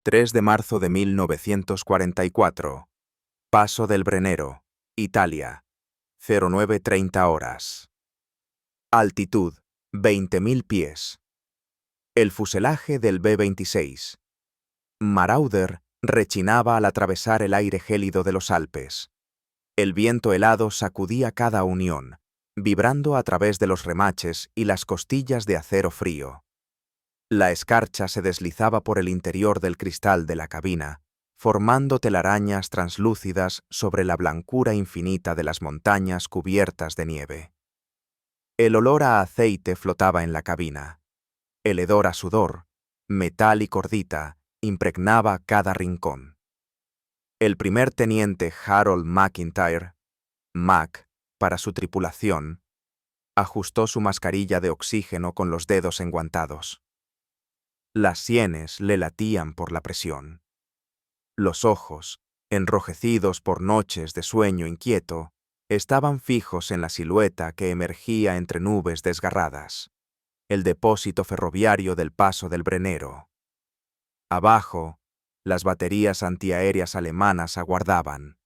3 de marzo de 1944. Paso del Brennero, Italia. 09:30 horas. Altitud, 20.000 pies. El fuselaje del B-26. Marauder rechinaba al atravesar el aire gélido de los Alpes. El viento helado sacudía cada unión, vibrando a través de los remaches y las costillas de acero frío. La escarcha se deslizaba por el interior del cristal de la cabina, formando telarañas translúcidas sobre la blancura infinita de las montañas cubiertas de nieve. El olor a aceite flotaba en la cabina. El hedor a sudor, metal y cordita impregnaba cada rincón. El primer teniente Harold McIntyre, Mac, para su tripulación, ajustó su mascarilla de oxígeno con los dedos enguantados. Las sienes le latían por la presión. Los ojos, enrojecidos por noches de sueño inquieto, estaban fijos en la silueta que emergía entre nubes desgarradas, el depósito ferroviario del paso del Brennero. Abajo, las baterías antiaéreas alemanas aguardaban.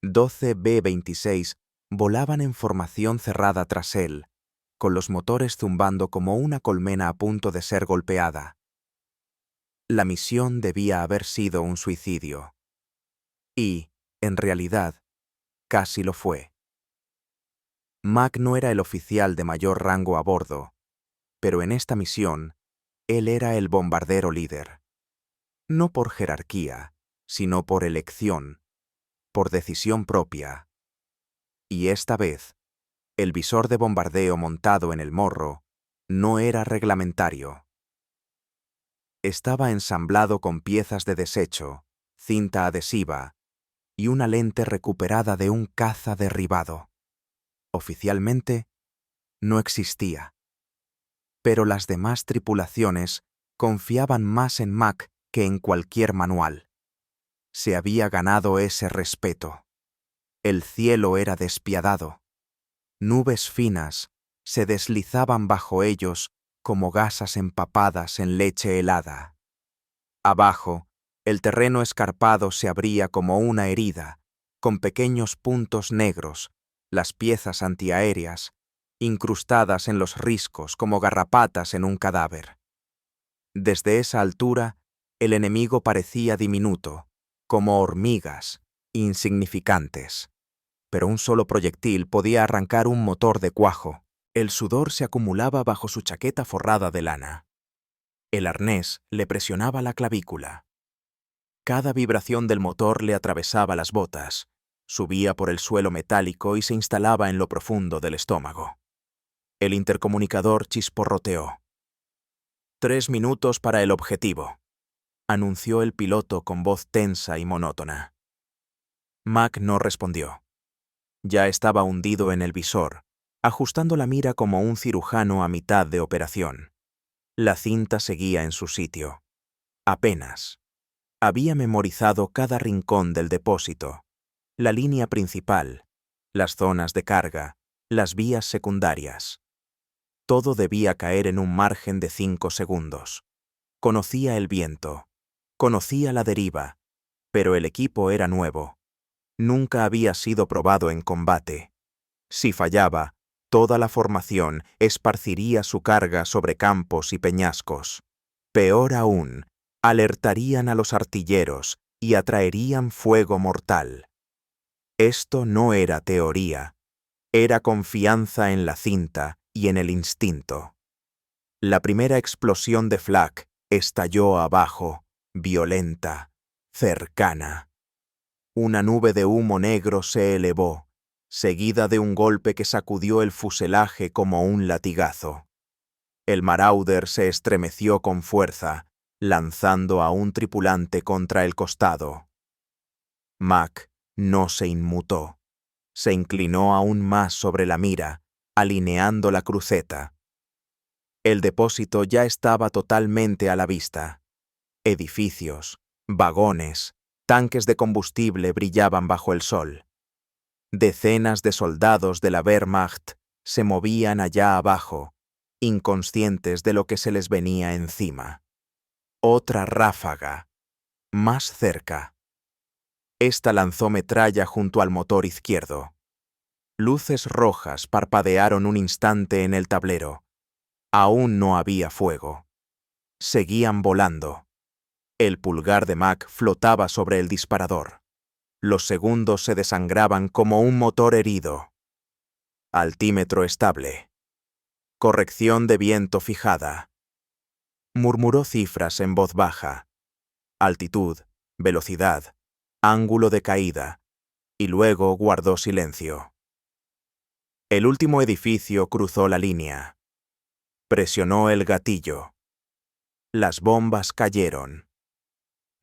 12 B-26 volaban en formación cerrada tras él, con los motores zumbando como una colmena a punto de ser golpeada. La misión debía haber sido un suicidio. Y, en realidad, casi lo fue. Mac no era el oficial de mayor rango a bordo, pero en esta misión, él era el bombardero líder. No por jerarquía, sino por elección, por decisión propia. Y esta vez, el visor de bombardeo montado en el morro no era reglamentario. Estaba ensamblado con piezas de desecho, cinta adhesiva y una lente recuperada de un caza derribado. Oficialmente, no existía. Pero las demás tripulaciones confiaban más en Mac que en cualquier manual. Se había ganado ese respeto. El cielo era despiadado. Nubes finas se deslizaban bajo ellos como gasas empapadas en leche helada. Abajo, el terreno escarpado se abría como una herida, con pequeños puntos negros, las piezas antiaéreas, incrustadas en los riscos como garrapatas en un cadáver. Desde esa altura, el enemigo parecía diminuto, como hormigas, insignificantes. Pero un solo proyectil podía arrancar un motor de cuajo. El sudor se acumulaba bajo su chaqueta forrada de lana. El arnés le presionaba la clavícula. Cada vibración del motor le atravesaba las botas, subía por el suelo metálico y se instalaba en lo profundo del estómago. El intercomunicador chisporroteó. 3 minutos para el objetivo, anunció el piloto con voz tensa y monótona. Mac no respondió. Ya estaba hundido en el visor, ajustando la mira como un cirujano a mitad de operación. La cinta seguía en su sitio. Apenas. Había memorizado cada rincón del depósito, la línea principal, las zonas de carga, las vías secundarias. Todo debía caer en un margen de 5 segundos. Conocía el viento, conocía la deriva, pero el equipo era nuevo. Nunca había sido probado en combate. Si fallaba, toda la formación esparciría su carga sobre campos y peñascos. Peor aún, alertarían a los artilleros y atraerían fuego mortal. Esto no era teoría, era confianza en la cinta y en el instinto. La primera explosión de flak estalló abajo, violenta, cercana. Una nube de humo negro se elevó, seguida de un golpe que sacudió el fuselaje como un latigazo. El Marauder se estremeció con fuerza, lanzando a un tripulante contra el costado. Mac no se inmutó. Se inclinó aún más sobre la mira, alineando la cruceta. El depósito ya estaba totalmente a la vista. Edificios, vagones, tanques de combustible brillaban bajo el sol. Decenas de soldados de la Wehrmacht se movían allá abajo, inconscientes de lo que se les venía encima. Otra ráfaga. Más cerca. Esta lanzó metralla junto al motor izquierdo. Luces rojas parpadearon un instante en el tablero. Aún no había fuego. Seguían volando. El pulgar de Mac flotaba sobre el disparador. Los segundos se desangraban como un motor herido. Altímetro estable. Corrección de viento fijada. Murmuró cifras en voz baja. Altitud, velocidad, ángulo de caída, y luego guardó silencio. El último edificio cruzó la línea. Presionó el gatillo. Las bombas cayeron.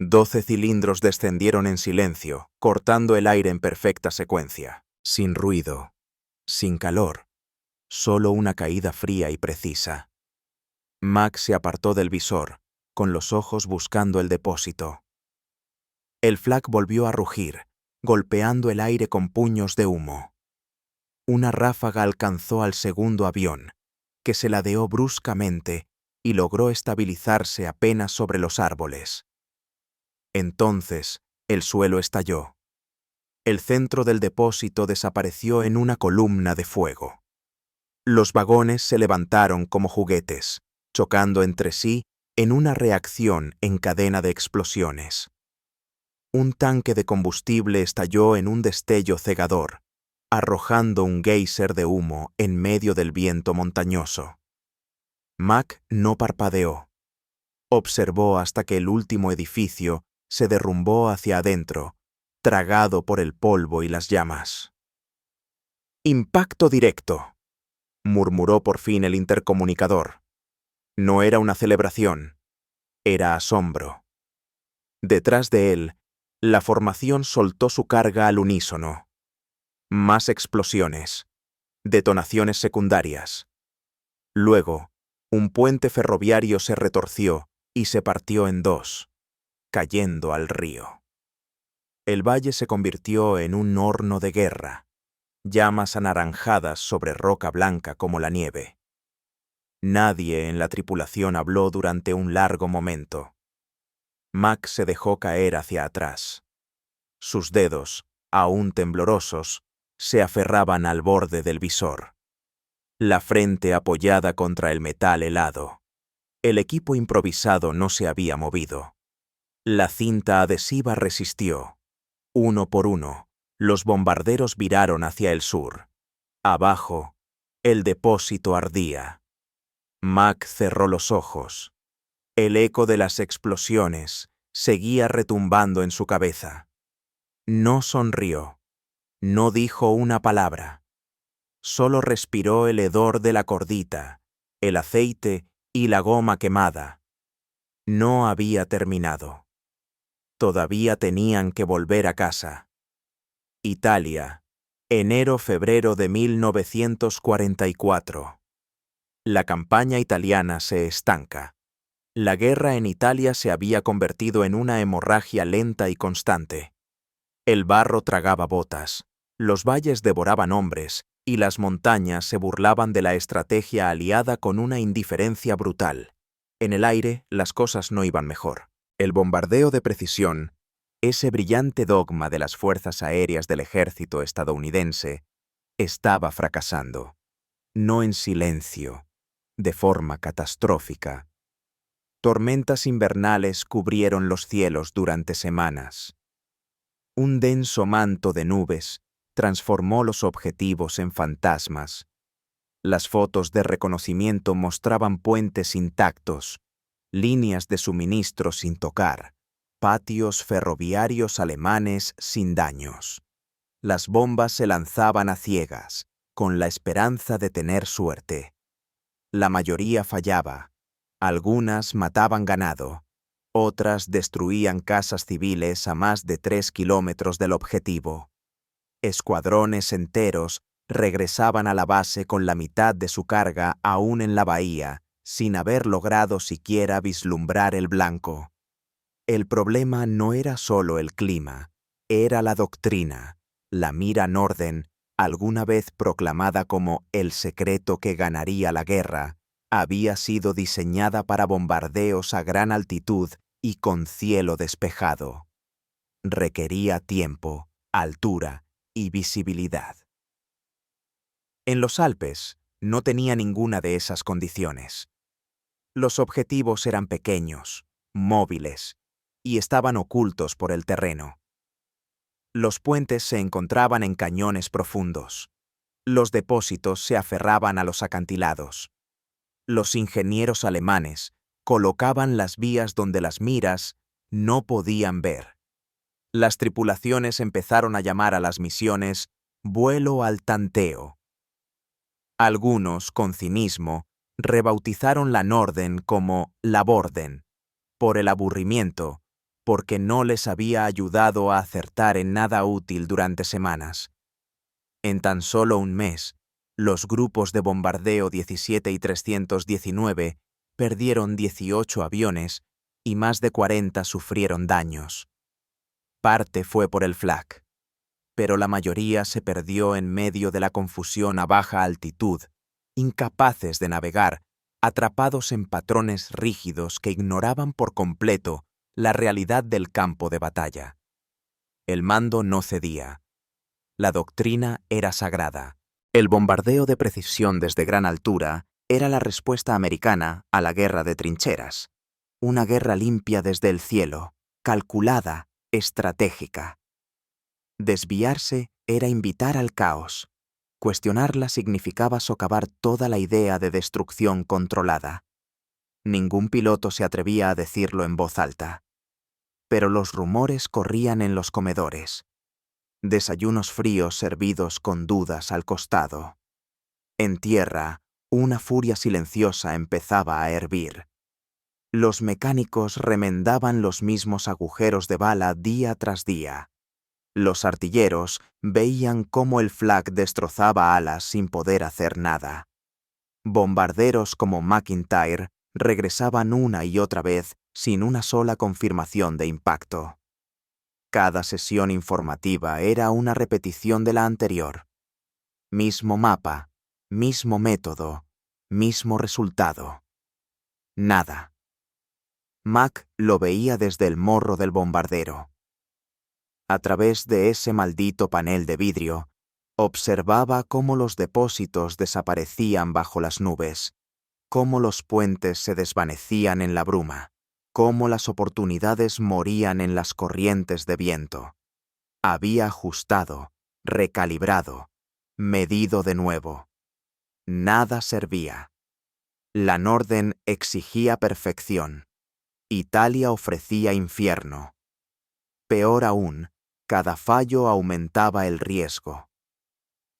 12 cilindros descendieron en silencio, cortando el aire en perfecta secuencia, sin ruido, sin calor, solo una caída fría y precisa. Mac se apartó del visor, con los ojos buscando el depósito. El flak volvió a rugir, golpeando el aire con puños de humo. Una ráfaga alcanzó al segundo avión, que se ladeó bruscamente y logró estabilizarse apenas sobre los árboles. Entonces, el suelo estalló. El centro del depósito desapareció en una columna de fuego. Los vagones se levantaron como juguetes, chocando entre sí en una reacción en cadena de explosiones. Un tanque de combustible estalló en un destello cegador, arrojando un geyser de humo en medio del viento montañoso. Mac no parpadeó. Observó hasta que el último edificio se derrumbó hacia adentro, tragado por el polvo y las llamas. «Impacto directo», murmuró por fin el intercomunicador. No era una celebración, era asombro. Detrás de él, la formación soltó su carga al unísono. Más explosiones, detonaciones secundarias. Luego, un puente ferroviario se retorció y se partió en dos, cayendo al río. El valle se convirtió en un horno de guerra, llamas anaranjadas sobre roca blanca como la nieve. Nadie en la tripulación habló durante un largo momento. Mac se dejó caer hacia atrás. Sus dedos, aún temblorosos, se aferraban al borde del visor. La frente apoyada contra el metal helado. El equipo improvisado no se había movido. La cinta adhesiva resistió. Uno por uno, los bombarderos viraron hacia el sur. Abajo, el depósito ardía. Mac cerró los ojos. El eco de las explosiones seguía retumbando en su cabeza. No sonrió. No dijo una palabra. Solo respiró el hedor de la cordita, el aceite y la goma quemada. No había terminado. Todavía tenían que volver a casa. Italia, enero-febrero de 1944. La campaña italiana se estanca. La guerra en Italia se había convertido en una hemorragia lenta y constante. El barro tragaba botas, los valles devoraban hombres y las montañas se burlaban de la estrategia aliada con una indiferencia brutal. En el aire, las cosas no iban mejor. El bombardeo de precisión, ese brillante dogma de las fuerzas aéreas del ejército estadounidense, estaba fracasando. No en silencio, de forma catastrófica. Tormentas invernales cubrieron los cielos durante semanas. Un denso manto de nubes transformó los objetivos en fantasmas. Las fotos de reconocimiento mostraban puentes intactos, líneas de suministro sin tocar, patios ferroviarios alemanes sin daños. Las bombas se lanzaban a ciegas, con la esperanza de tener suerte. La mayoría fallaba. Algunas mataban ganado, otras destruían casas civiles a más de 3 kilómetros del objetivo. Escuadrones enteros regresaban a la base con la mitad de su carga aún en la bahía, sin haber logrado siquiera vislumbrar el blanco. El problema no era solo el clima, era la doctrina, la mira Norden, alguna vez proclamada como el secreto que ganaría la guerra, Había sido diseñada para bombardeos a gran altitud y con cielo despejado. Requería tiempo, altura y visibilidad. En los Alpes no tenía ninguna de esas condiciones. Los objetivos eran pequeños, móviles, y estaban ocultos por el terreno. Los puentes se encontraban en cañones profundos. Los depósitos se aferraban a los acantilados. Los ingenieros alemanes colocaban las vías donde las miras no podían ver. Las tripulaciones empezaron a llamar a las misiones vuelo al tanteo. Algunos, con cinismo, rebautizaron la Norden como la Borden, por el aburrimiento, porque no les había ayudado a acertar en nada útil durante semanas. En tan solo un mes, los grupos de bombardeo 17 y 319 perdieron 18 aviones y más de 40 sufrieron daños. Parte fue por el flak, pero la mayoría se perdió en medio de la confusión a baja altitud, incapaces de navegar, atrapados en patrones rígidos que ignoraban por completo la realidad del campo de batalla. El mando no cedía. La doctrina era sagrada. El bombardeo de precisión desde gran altura era la respuesta americana a la guerra de trincheras. Una guerra limpia desde el cielo, calculada, estratégica. Desviarse era invitar al caos. Cuestionarla significaba socavar toda la idea de destrucción controlada. Ningún piloto se atrevía a decirlo en voz alta. Pero los rumores corrían en los comedores. Desayunos fríos servidos con dudas al costado. En tierra, una furia silenciosa empezaba a hervir. Los mecánicos remendaban los mismos agujeros de bala día tras día. Los artilleros veían cómo el flak destrozaba alas sin poder hacer nada. Bombarderos como McIntyre regresaban una y otra vez sin una sola confirmación de impacto. Cada sesión informativa era una repetición de la anterior. Mismo mapa, mismo método, mismo resultado. Nada. Mac lo veía desde el morro del bombardero. A través de ese maldito panel de vidrio, observaba cómo los depósitos desaparecían bajo las nubes, cómo los puentes se desvanecían en la bruma, cómo las oportunidades morían en las corrientes de viento. Había ajustado, recalibrado, medido de nuevo. Nada servía. La Norden exigía perfección. Italia ofrecía infierno. Peor aún, cada fallo aumentaba el riesgo.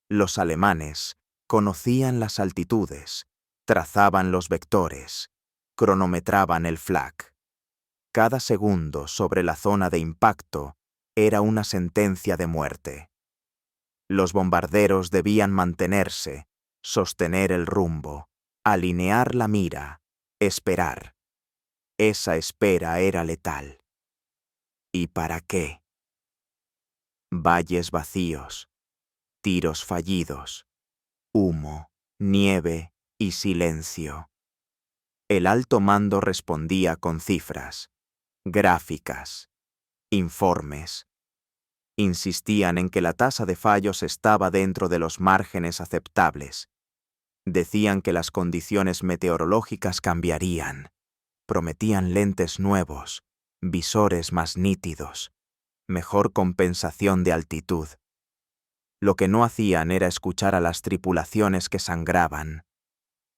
Los alemanes conocían las altitudes, trazaban los vectores, cronometraban el flak. Cada segundo sobre la zona de impacto era una sentencia de muerte. Los bombarderos debían mantenerse, sostener el rumbo, alinear la mira, esperar. Esa espera era letal. ¿Y para qué? Valles vacíos, tiros fallidos, humo, nieve y silencio. El alto mando respondía con cifras, gráficas, informes. Insistían en que la tasa de fallos estaba dentro de los márgenes aceptables. Decían que las condiciones meteorológicas cambiarían. Prometían lentes nuevos, visores más nítidos, mejor compensación de altitud. Lo que no hacían era escuchar a las tripulaciones que sangraban,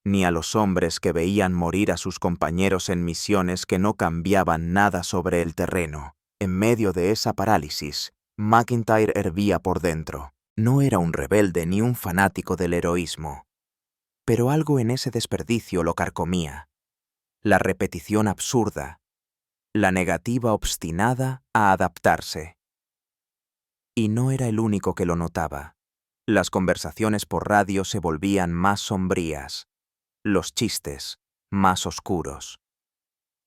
ni a los hombres que veían morir a sus compañeros en misiones que no cambiaban nada sobre el terreno. En medio de esa parálisis, McIntyre hervía por dentro. No era un rebelde ni un fanático del heroísmo, pero algo en ese desperdicio lo carcomía. La repetición absurda, la negativa obstinada a adaptarse. Y no era el único que lo notaba. Las conversaciones por radio se volvían más sombrías, los chistes más oscuros.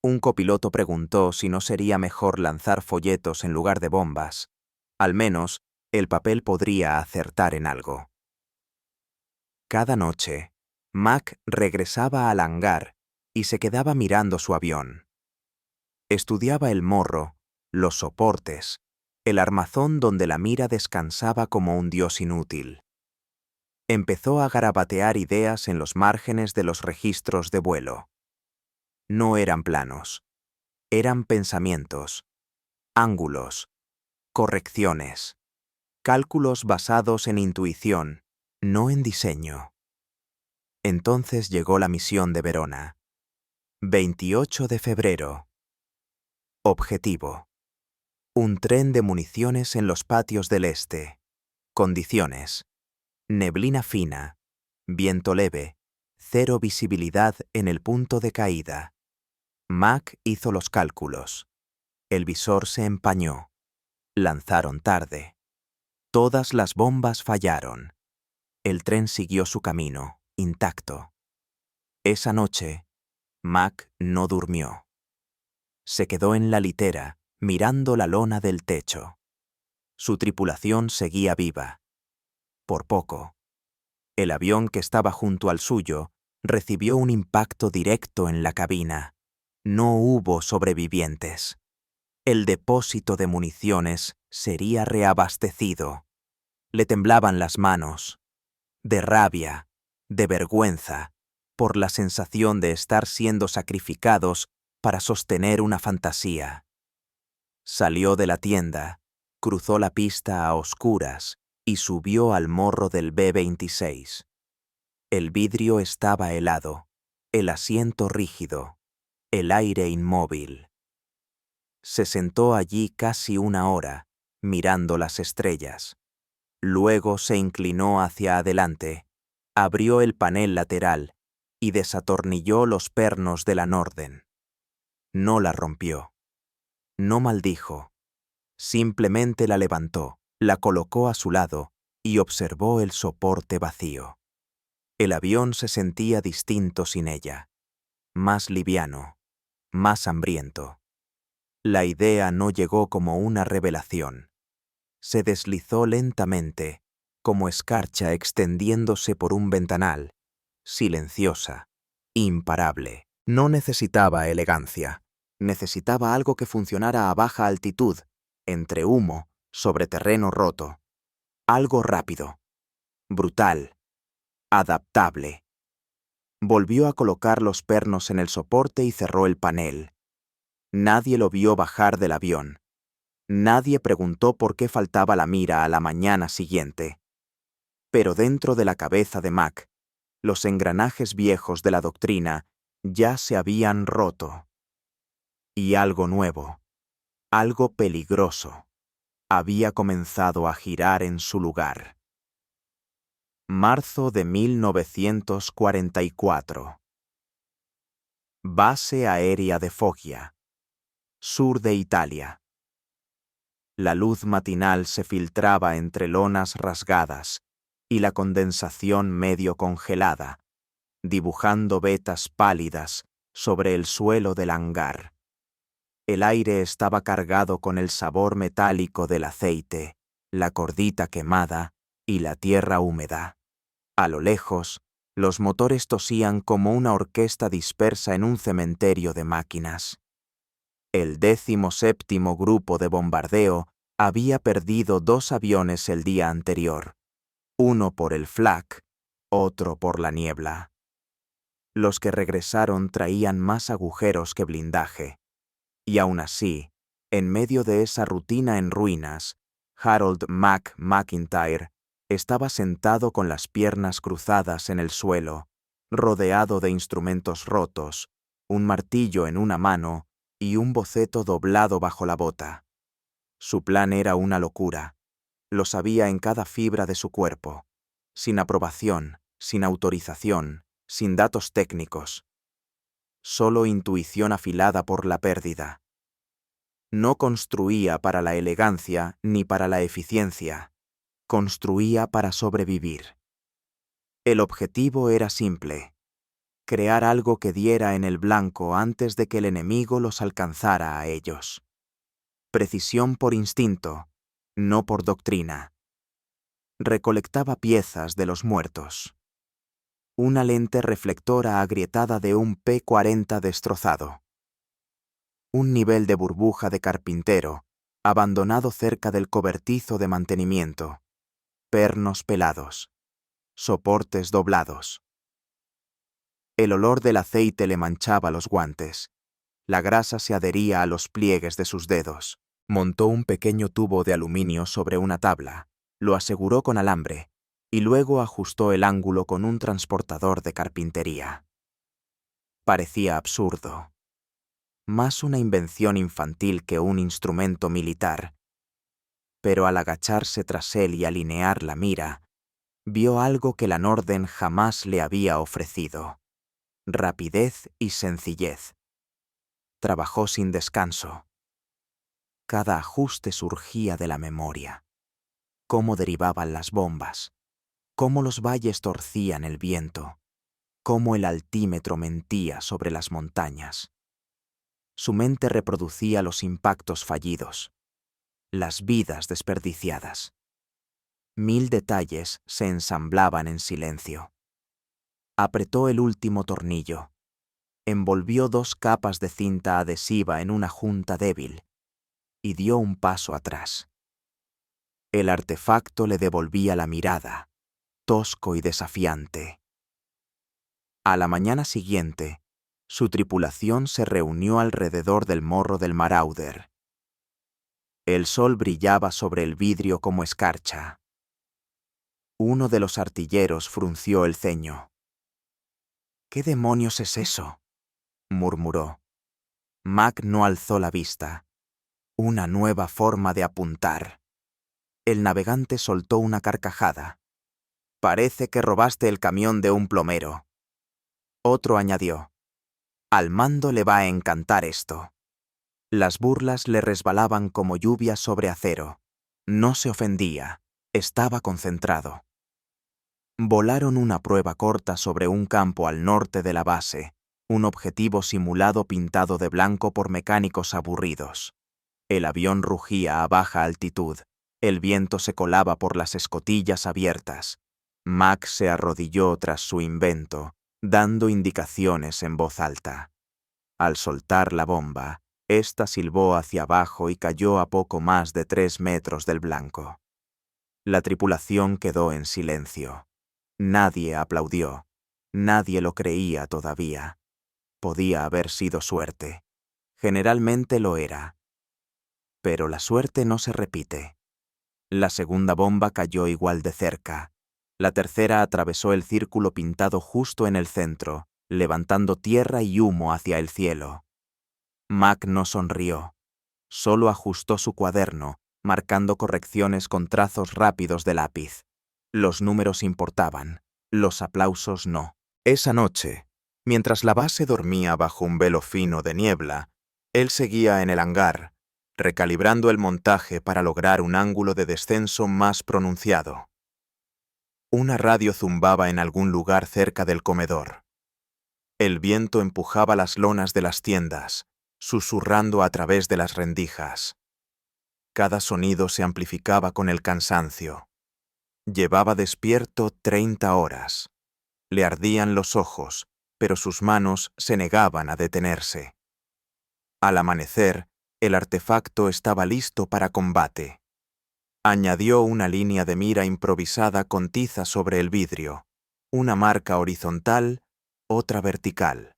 Un copiloto preguntó si no sería mejor lanzar folletos en lugar de bombas. Al menos, el papel podría acertar en algo. Cada noche, Mac regresaba al hangar y se quedaba mirando su avión. Estudiaba el morro, los soportes, el armazón donde la mira descansaba como un dios inútil. Empezó a garabatear ideas en los márgenes de los registros de vuelo. No eran planos, eran pensamientos, ángulos, correcciones, cálculos basados en intuición, no en diseño. Entonces llegó la misión de Verona. 28 de febrero. Objetivo: un tren de municiones en los patios del este. Condiciones: neblina fina, viento leve, cero visibilidad en el punto de caída. Mac hizo los cálculos. El visor se empañó. Lanzaron tarde. Todas las bombas fallaron. El tren siguió su camino, intacto. Esa noche, Mac no durmió. Se quedó en la litera, mirando la lona del techo. Su tripulación seguía viva. Por poco. El avión que estaba junto al suyo recibió un impacto directo en la cabina. No hubo sobrevivientes. El depósito de municiones sería reabastecido. Le temblaban las manos, de rabia, de vergüenza, por la sensación de estar siendo sacrificados para sostener una fantasía. Salió de la tienda, cruzó la pista a oscuras y subió al morro del B-26. El vidrio estaba helado, el asiento rígido, el aire inmóvil. Se sentó allí casi una hora, mirando las estrellas. Luego se inclinó hacia adelante, abrió el panel lateral y desatornilló los pernos de la Norden. No la rompió. No maldijo. Simplemente la levantó, la colocó a su lado y observó el soporte vacío. El avión se sentía distinto sin ella, más liviano, más hambriento. La idea no llegó como una revelación. Se deslizó lentamente, como escarcha extendiéndose por un ventanal, silenciosa, imparable. No necesitaba elegancia, necesitaba algo que funcionara a baja altitud, entre humo, sobre terreno roto. Algo rápido, brutal, adaptable. Volvió a colocar los pernos en el soporte y cerró el panel. Nadie lo vio bajar del avión. Nadie preguntó por qué faltaba la mira a la mañana siguiente. Pero dentro de la cabeza de Mac, los engranajes viejos de la doctrina ya se habían roto. Y algo nuevo, algo peligroso, había comenzado a girar en su lugar. Marzo de 1944. Base aérea de Foggia, sur de Italia. La luz matinal se filtraba entre lonas rasgadas y la condensación medio congelada, dibujando vetas pálidas sobre el suelo del hangar. El aire estaba cargado con el sabor metálico del aceite, la cordita quemada y la tierra húmeda. A lo lejos, los motores tosían como una orquesta dispersa en un cementerio de máquinas. El 17º grupo de bombardeo había perdido 2 aviones el día anterior, uno por el flak, otro por la niebla. Los que regresaron traían más agujeros que blindaje. Y aún así, en medio de esa rutina en ruinas, Harold McIntyre estaba sentado con las piernas cruzadas en el suelo, rodeado de instrumentos rotos, un martillo en una mano y un boceto doblado bajo la bota. Su plan era una locura. Lo sabía en cada fibra de su cuerpo, sin aprobación, sin autorización, sin datos técnicos. Solo intuición afilada por la pérdida. No construía para la elegancia ni para la eficiencia. Construía para sobrevivir. El objetivo era simple: crear algo que diera en el blanco antes de que el enemigo los alcanzara a ellos. Precisión por instinto, no por doctrina. Recolectaba piezas de los muertos. una lente reflectora agrietada de un P-40 destrozado. Un nivel de burbuja de carpintero, abandonado cerca del cobertizo de mantenimiento. Pernos pelados. Soportes doblados. El olor del aceite le manchaba los guantes. La grasa se adhería a los pliegues de sus dedos. Montó un pequeño tubo de aluminio sobre una tabla, lo aseguró con alambre, y luego ajustó el ángulo con un transportador de carpintería. Parecía absurdo. Más una invención infantil que un instrumento militar. Pero al agacharse tras él y alinear la mira, vio algo que la Norden jamás le había ofrecido: rapidez y sencillez. Trabajó sin descanso. Cada ajuste surgía de la memoria. Cómo derivaban las bombas, cómo los valles torcían el viento, cómo el altímetro mentía sobre las montañas. Su mente reproducía los impactos fallidos, las vidas desperdiciadas. 1000 detalles se ensamblaban en silencio. Apretó el último tornillo. Envolvió 2 capas de cinta adhesiva en una junta débil y dio un paso atrás. El artefacto le devolvía la mirada, tosco y desafiante. A la mañana siguiente, su tripulación se reunió alrededor del morro del Marauder. El sol brillaba sobre el vidrio como escarcha. Uno de los artilleros frunció el ceño. «¿Qué demonios es eso?», murmuró. Mac no alzó la vista. Una nueva forma de apuntar. El navegante soltó una carcajada. «Parece que robaste el camión de un plomero». Otro añadió: «Al mando le va a encantar esto». Las burlas le resbalaban como lluvia sobre acero. No se ofendía, estaba concentrado. Volaron una prueba corta sobre un campo al norte de la base, un objetivo simulado pintado de blanco por mecánicos aburridos. El avión rugía a baja altitud, el viento se colaba por las escotillas abiertas. Mac se arrodilló tras su invento, dando indicaciones en voz alta. Al soltar la bomba, ésta silbó hacia abajo y cayó a poco más de 3 metros del blanco. La tripulación quedó en silencio. Nadie aplaudió. Nadie lo creía todavía. Podía haber sido suerte. Generalmente lo era. Pero la suerte no se repite. La segunda bomba cayó igual de cerca. La tercera atravesó el círculo pintado justo en el centro, levantando tierra y humo hacia el cielo. Mac no sonrió. Solo ajustó su cuaderno, marcando correcciones con trazos rápidos de lápiz. Los números importaban, los aplausos no. Esa noche, mientras la base dormía bajo un velo fino de niebla, él seguía en el hangar, recalibrando el montaje para lograr un ángulo de descenso más pronunciado. Una radio zumbaba en algún lugar cerca del comedor. El viento empujaba las lonas de las tiendas, susurrando a través de las rendijas. Cada sonido se amplificaba con el cansancio. Llevaba despierto 30 horas. Le ardían los ojos, pero sus manos se negaban a detenerse. Al amanecer, el artefacto estaba listo para combate. Añadió una línea de mira improvisada con tiza sobre el vidrio, una marca horizontal, otra vertical.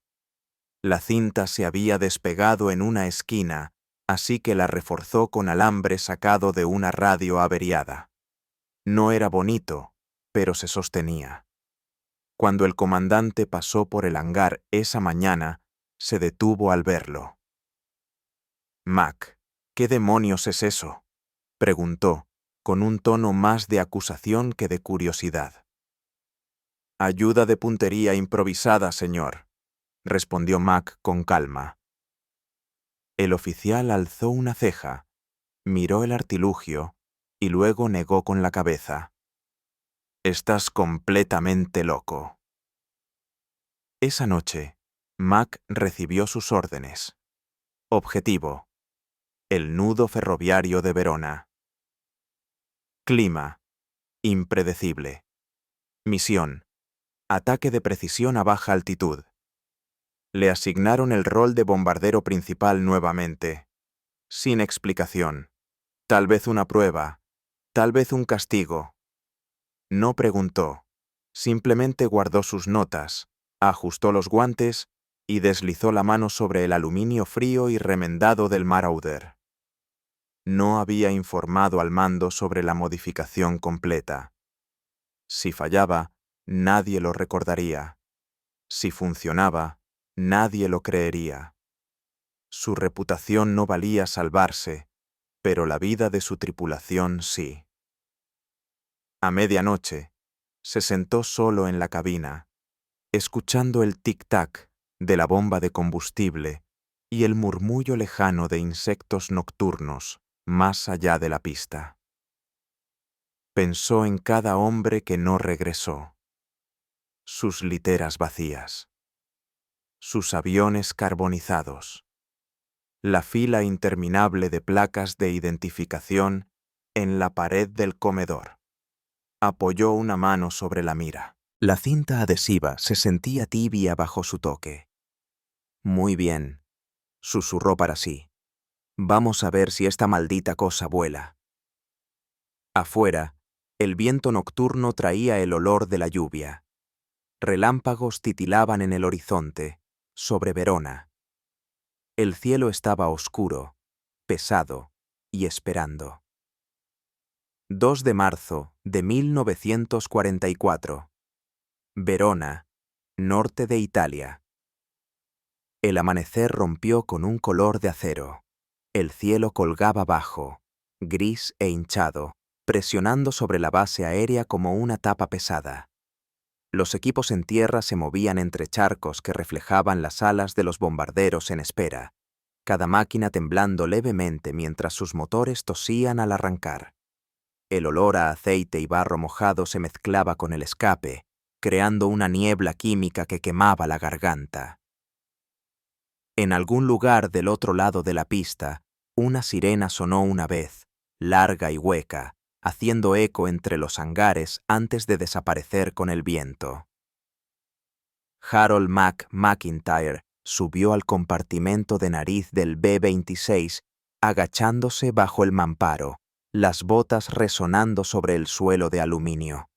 La cinta se había despegado en una esquina, así que la reforzó con alambre sacado de una radio averiada. No era bonito, pero se sostenía. Cuando el comandante pasó por el hangar esa mañana, se detuvo al verlo. «Mac, ¿qué demonios es eso?», preguntó, con un tono más de acusación que de curiosidad. «Ayuda de puntería improvisada, señor», respondió Mac con calma. El oficial alzó una ceja, miró el artilugio y luego negó con la cabeza. «Estás completamente loco». Esa noche, Mac recibió sus órdenes. Objetivo: el nudo ferroviario de Verona. Clima: impredecible. Misión: Ataque de precisión a baja altitud. Le asignaron el rol de bombardero principal nuevamente, sin explicación. Tal vez una prueba, tal vez un castigo. No preguntó, simplemente guardó sus notas, ajustó los guantes y deslizó la mano sobre el aluminio frío y remendado del Marauder. No había informado al mando sobre la modificación completa. Si fallaba, nadie lo recordaría. Si funcionaba, nadie lo creería. Su reputación no valía salvarse, pero la vida de su tripulación sí. A medianoche, se sentó solo en la cabina, escuchando el tic-tac de la bomba de combustible y el murmullo lejano de insectos nocturnos más allá de la pista. Pensó en cada hombre que no regresó, sus literas vacías, sus aviones carbonizados, la fila interminable de placas de identificación en la pared del comedor. Apoyó una mano sobre la mira. La cinta adhesiva se sentía tibia bajo su toque. Muy bien, susurró para sí. Vamos a ver si esta maldita cosa vuela. Afuera, el viento nocturno traía el olor de la lluvia. Relámpagos titilaban en el horizonte, sobre Verona. El cielo estaba oscuro, pesado y esperando. 2 de marzo de 1944. Verona, norte de Italia. El amanecer rompió con un color de acero. El cielo colgaba bajo, gris e hinchado, presionando sobre la base aérea como una tapa pesada. Los equipos en tierra se movían entre charcos que reflejaban las alas de los bombarderos en espera, cada máquina temblando levemente mientras sus motores tosían al arrancar. El olor a aceite y barro mojado se mezclaba con el escape, creando una niebla química que quemaba la garganta. En algún lugar del otro lado de la pista, una sirena sonó una vez, larga y hueca, haciendo eco entre los hangares antes de desaparecer con el viento. Harold McIntyre subió al compartimento de nariz del B-26, agachándose bajo el mamparo, las botas resonando sobre el suelo de aluminio.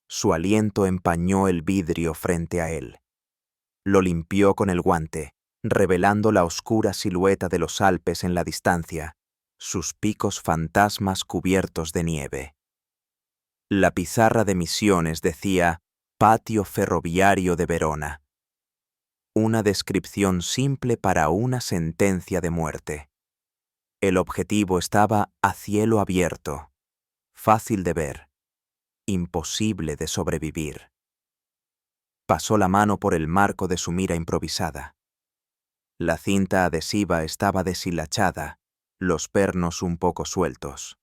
Su aliento empañó el vidrio frente a él. Lo limpió con el guante, revelando la oscura silueta de los Alpes en la distancia, sus picos fantasmas cubiertos de nieve. La pizarra de misiones decía Patio Ferroviario de Verona. Una descripción simple para una sentencia de muerte. El objetivo estaba a cielo abierto, fácil de ver, imposible de sobrevivir. Pasó la mano por el marco de su mira improvisada. La cinta adhesiva estaba deshilachada, los pernos un poco sueltos.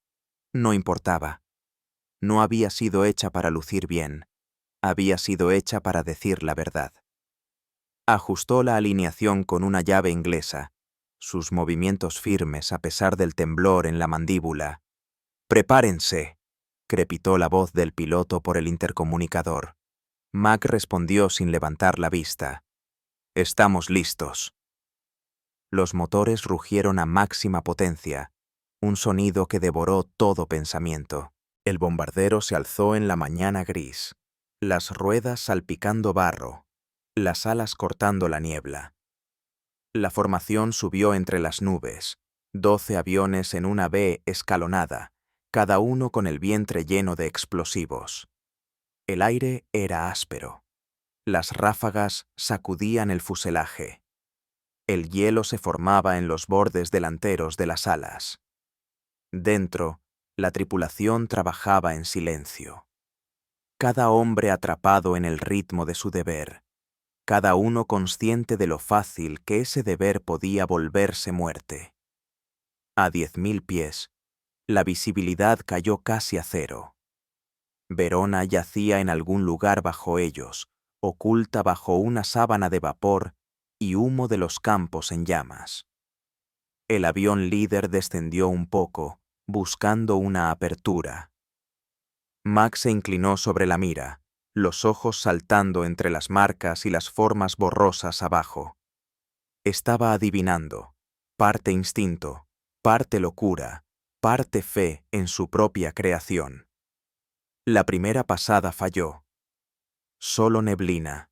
No importaba. No había sido hecha para lucir bien. Había sido hecha para decir la verdad. Ajustó la alineación con una llave inglesa, sus movimientos firmes a pesar del temblor en la mandíbula. «¡Prepárense!», crepitó la voz del piloto por el intercomunicador. Mac respondió sin levantar la vista. «Estamos listos». Los motores rugieron a máxima potencia, un sonido que devoró todo pensamiento. El bombardero se alzó en la mañana gris, las ruedas salpicando barro, las alas cortando la niebla. La formación subió entre las nubes, 12 aviones en una V escalonada, cada uno con el vientre lleno de explosivos. El aire era áspero. Las ráfagas sacudían el fuselaje. El hielo se formaba en los bordes delanteros de las alas. Dentro, la tripulación trabajaba en silencio. Cada hombre atrapado en el ritmo de su deber, cada uno consciente de lo fácil que ese deber podía volverse muerte. A 10.000 pies, la visibilidad cayó casi a cero. Verona yacía en algún lugar bajo ellos, oculta bajo una sábana de vapor y humo de los campos en llamas. El avión líder descendió un poco, buscando una apertura. Mac se inclinó sobre la mira, los ojos saltando entre las marcas y las formas borrosas abajo. Estaba adivinando, parte instinto, parte locura, parte fe en su propia creación. La primera pasada falló. Solo neblina.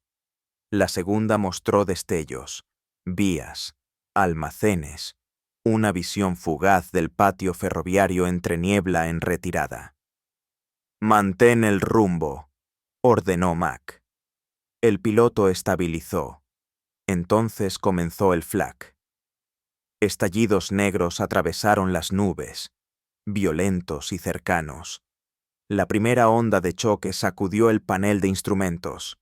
La segunda mostró destellos, vías, almacenes, una visión fugaz del patio ferroviario entre niebla en retirada. «Mantén el rumbo», ordenó Mac. El piloto estabilizó. Entonces comenzó el flak. Estallidos negros atravesaron las nubes, violentos y cercanos. La primera onda de choque sacudió el panel de instrumentos.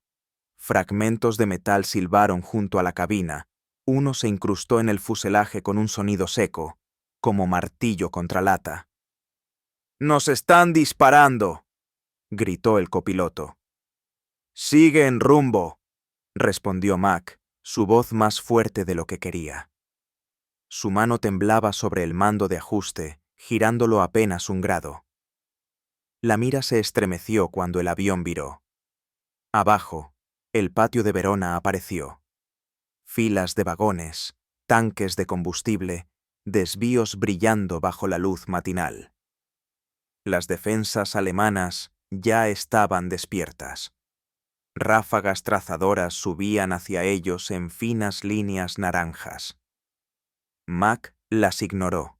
Fragmentos de metal silbaron junto a la cabina. Uno se incrustó en el fuselaje con un sonido seco, como martillo contra lata. «¡Nos están disparando!», gritó el copiloto. «Sigue en rumbo», respondió Mac, su voz más fuerte de lo que quería. Su mano temblaba sobre el mando de ajuste, girándolo apenas 1 grado. La mira se estremeció cuando el avión viró. Abajo, el patio de Verona apareció. Filas de vagones, tanques de combustible, desvíos brillando bajo la luz matinal. Las defensas alemanas ya estaban despiertas. Ráfagas trazadoras subían hacia ellos en finas líneas naranjas. Mac las ignoró.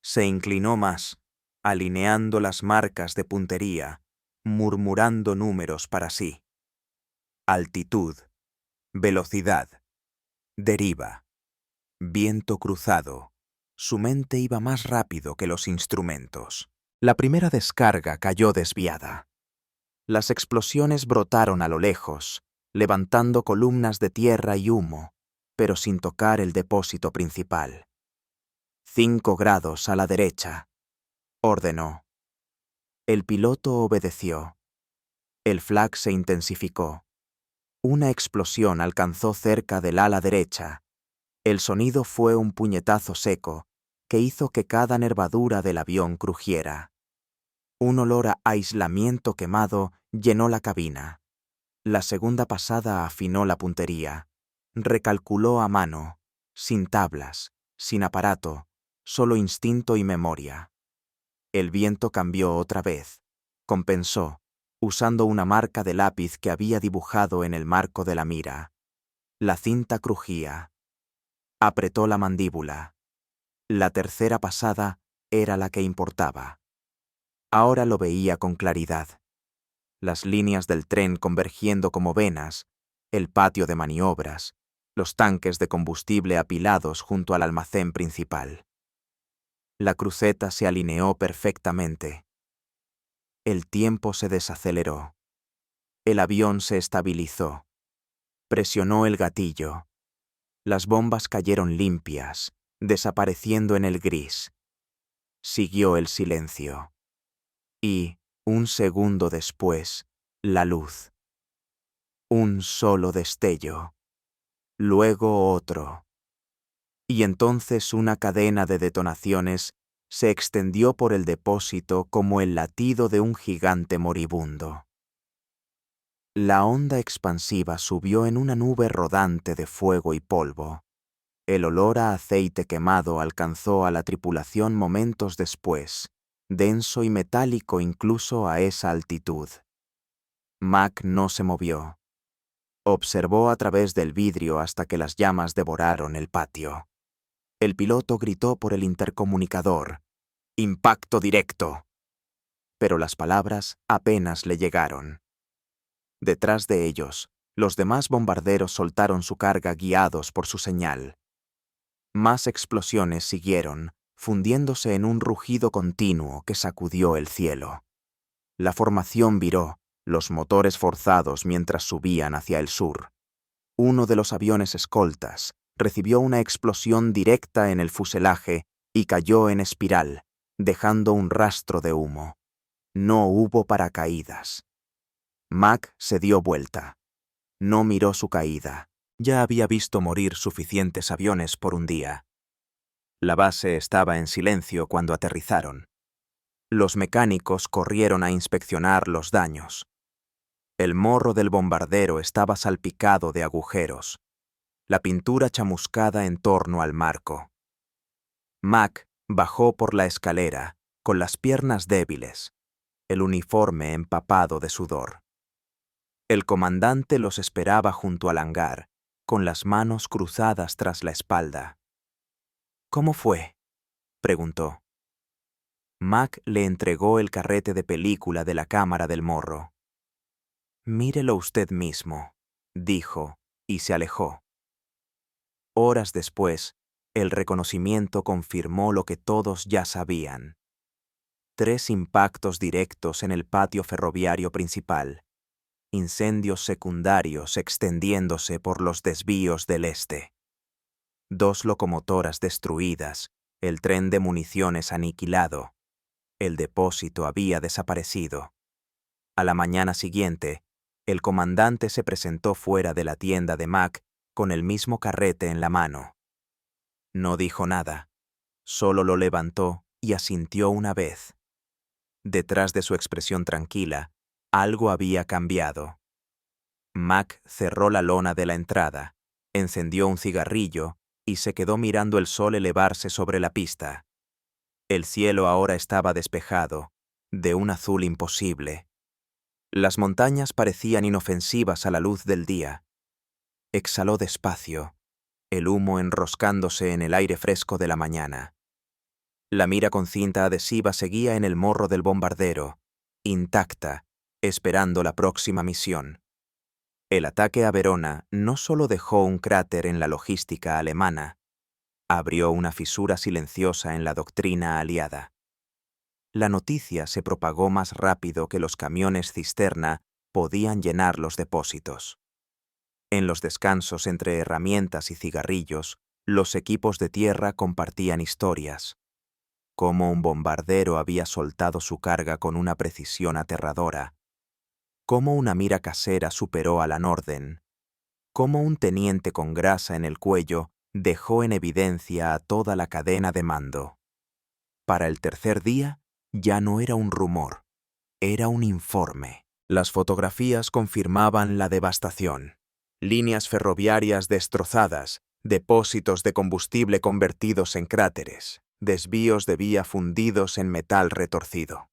Se inclinó más, alineando las marcas de puntería, murmurando números para sí. Altitud, velocidad, deriva, viento cruzado. Su mente iba más rápido que los instrumentos. La primera descarga cayó desviada. Las explosiones brotaron a lo lejos, levantando columnas de tierra y humo, pero sin tocar el depósito principal. 5 grados a la derecha, ordenó. El piloto obedeció. El flak se intensificó. Una explosión alcanzó cerca del ala derecha. El sonido fue un puñetazo seco que hizo que cada nervadura del avión crujiera. Un olor a aislamiento quemado llenó la cabina. La segunda pasada afinó la puntería. Recalculó a mano, sin tablas, sin aparato, solo instinto y memoria. El viento cambió otra vez. Compensó, usando una marca de lápiz que había dibujado en el marco de la mira. La cinta crujía. Apretó la mandíbula. La tercera pasada era la que importaba. Ahora lo veía con claridad. Las líneas del tren convergiendo como venas, el patio de maniobras, los tanques de combustible apilados junto al almacén principal. La cruceta se alineó perfectamente. El tiempo se desaceleró. El avión se estabilizó. Presionó el gatillo. Las bombas cayeron limpias, desapareciendo en el gris. Siguió el silencio. Y, 1 segundo después, la luz. Un solo destello. Luego otro. Y entonces una cadena de detonaciones se extendió por el depósito como el latido de un gigante moribundo. La onda expansiva subió en una nube rodante de fuego y polvo. El olor a aceite quemado alcanzó a la tripulación momentos después, denso y metálico incluso a esa altitud. Mac no se movió. Observó a través del vidrio hasta que las llamas devoraron el patio. El piloto gritó por el intercomunicador: «¡Impacto directo!». Pero las palabras apenas le llegaron. Detrás de ellos, los demás bombarderos soltaron su carga guiados por su señal. Más explosiones siguieron, fundiéndose en un rugido continuo que sacudió el cielo. La formación viró, los motores forzados mientras subían hacia el sur. Uno de los aviones escoltas recibió una explosión directa en el fuselaje y cayó en espiral, dejando un rastro de humo. No hubo paracaídas. Mac se dio vuelta. No miró su caída. Ya había visto morir suficientes aviones por un día. La base estaba en silencio cuando aterrizaron. Los mecánicos corrieron a inspeccionar los daños. El morro del bombardero estaba salpicado de agujeros, la pintura chamuscada en torno al marco. Mac bajó por la escalera, con las piernas débiles, el uniforme empapado de sudor. El comandante los esperaba junto al hangar, con las manos cruzadas tras la espalda. «¿Cómo fue?», preguntó. Mac le entregó el carrete de película de la cámara del morro. «Mírelo usted mismo», dijo, y se alejó. Horas después, el reconocimiento confirmó lo que todos ya sabían. 3 impactos directos en el patio ferroviario principal. Incendios secundarios extendiéndose por los desvíos del este. 2 locomotoras destruidas, el tren de municiones aniquilado. El depósito había desaparecido. A la mañana siguiente, el comandante se presentó fuera de la tienda de Mac con el mismo carrete en la mano. No dijo nada, solo lo levantó y asintió una vez. Detrás de su expresión tranquila, algo había cambiado. Mac cerró la lona de la entrada, encendió un cigarrillo y se quedó mirando el sol elevarse sobre la pista. El cielo ahora estaba despejado, de un azul imposible. Las montañas parecían inofensivas a la luz del día. Exhaló despacio, el humo enroscándose en el aire fresco de la mañana. La mira con cinta adhesiva seguía en el morro del bombardero, intacta, esperando la próxima misión. El ataque a Verona no solo dejó un cráter en la logística alemana, abrió una fisura silenciosa en la doctrina aliada. La noticia se propagó más rápido que los camiones cisterna podían llenar los depósitos. En los descansos entre herramientas y cigarrillos, los equipos de tierra compartían historias. Cómo un bombardero había soltado su carga con una precisión aterradora. Cómo una mira casera superó a la Norden. Cómo un teniente con grasa en el cuello dejó en evidencia a toda la cadena de mando. Para el tercer día, ya no era un rumor, era un informe. Las fotografías confirmaban la devastación. Líneas ferroviarias destrozadas, depósitos de combustible convertidos en cráteres, desvíos de vía fundidos en metal retorcido.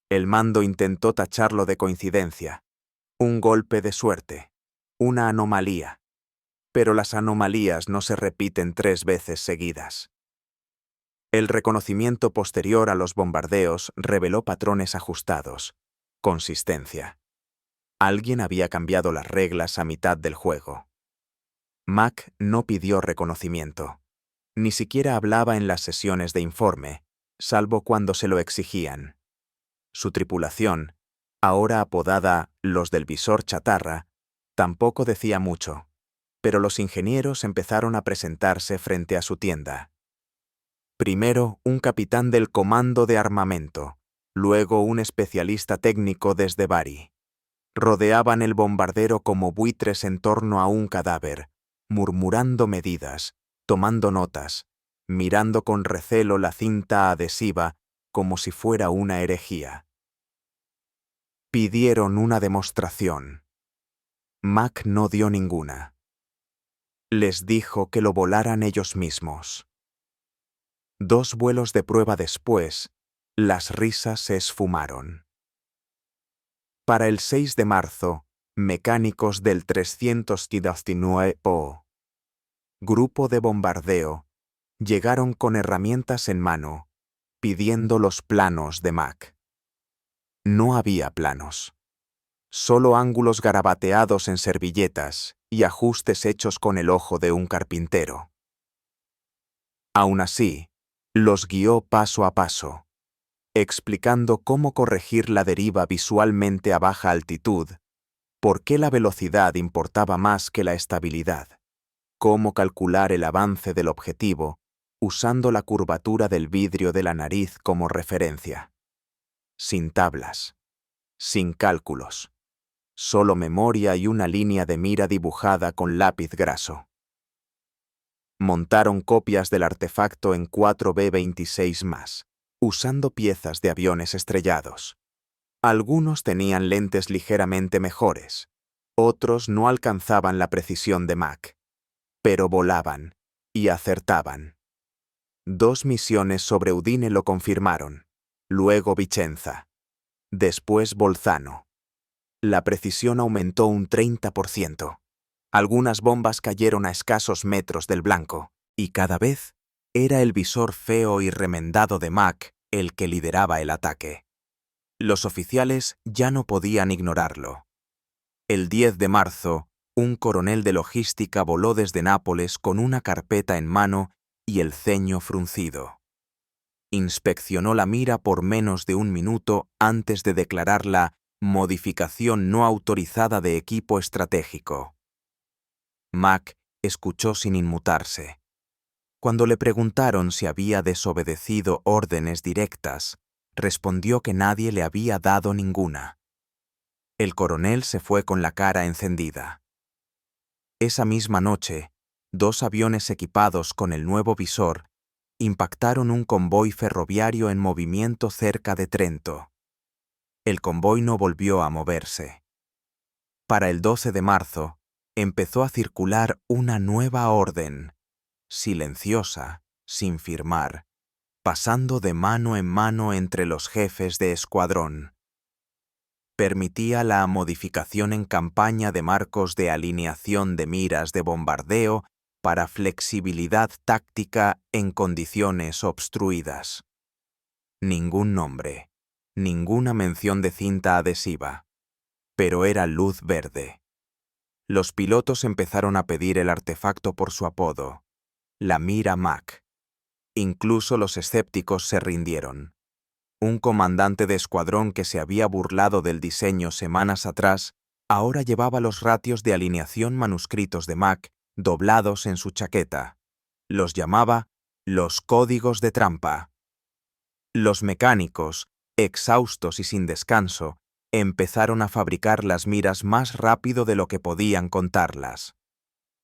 El mando intentó tacharlo de coincidencia, un golpe de suerte, una anomalía. Pero las anomalías no se repiten 3 veces seguidas. El reconocimiento posterior a los bombardeos reveló patrones ajustados, consistencia. Alguien había cambiado las reglas a mitad del juego. Mac no pidió reconocimiento. Ni siquiera hablaba en las sesiones de informe, salvo cuando se lo exigían. Su tripulación, ahora apodada los del visor chatarra, tampoco decía mucho, pero los ingenieros empezaron a presentarse frente a su tienda. Primero un capitán del comando de armamento, luego un especialista técnico desde Bari. Rodeaban el bombardero como buitres en torno a un cadáver, murmurando medidas, tomando notas, mirando con recelo la cinta adhesiva como si fuera una herejía. Pidieron una demostración. Mac no dio ninguna. Les dijo que lo volaran ellos mismos. 2 vuelos de prueba después, las risas se esfumaron. Para el 6 de marzo, mecánicos del 319 Grupo de bombardeo, llegaron con herramientas en mano, pidiendo los planos de Mac. No había planos. Solo ángulos garabateados en servilletas y ajustes hechos con el ojo de un carpintero. Aún así, los guió paso a paso, explicando cómo corregir la deriva visualmente a baja altitud, por qué la velocidad importaba más que la estabilidad, cómo calcular el avance del objetivo usando la curvatura del vidrio de la nariz como referencia. Sin tablas, sin cálculos, solo memoria y una línea de mira dibujada con lápiz graso. Montaron copias del artefacto en 4B26+, usando piezas de aviones estrellados. Algunos tenían lentes ligeramente mejores, otros no alcanzaban la precisión de Mac, pero volaban y acertaban. 2 misiones sobre Udine lo confirmaron, luego Vicenza, después Bolzano. La precisión aumentó un 30%. Algunas bombas cayeron a escasos metros del blanco, y cada vez era el visor feo y remendado de Mac el que lideraba el ataque. Los oficiales ya no podían ignorarlo. El 10 de marzo, un coronel de logística voló desde Nápoles con una carpeta en mano y el ceño fruncido. Inspeccionó la mira por menos de un minuto antes de declararla modificación no autorizada de equipo estratégico. Mac escuchó sin inmutarse. Cuando le preguntaron si había desobedecido órdenes directas, respondió que nadie le había dado ninguna. El coronel se fue con la cara encendida. Esa misma noche, 2 aviones equipados con el nuevo visor impactaron un convoy ferroviario en movimiento cerca de Trento. El convoy no volvió a moverse. Para el 12 de marzo, empezó a circular una nueva orden, silenciosa, sin firmar, pasando de mano en mano entre los jefes de escuadrón. Permitía la modificación en campaña de marcos de alineación de miras de bombardeo para flexibilidad táctica en condiciones obstruidas. Ningún nombre, ninguna mención de cinta adhesiva, pero era luz verde. Los pilotos empezaron a pedir el artefacto por su apodo, la mira Mac. Incluso los escépticos se rindieron. Un comandante de escuadrón que se había burlado del diseño semanas atrás, ahora llevaba los ratios de alineación manuscritos de Mac doblados en su chaqueta. Los llamaba los códigos de trampa. Los mecánicos, exhaustos y sin descanso, empezaron a fabricar las miras más rápido de lo que podían contarlas.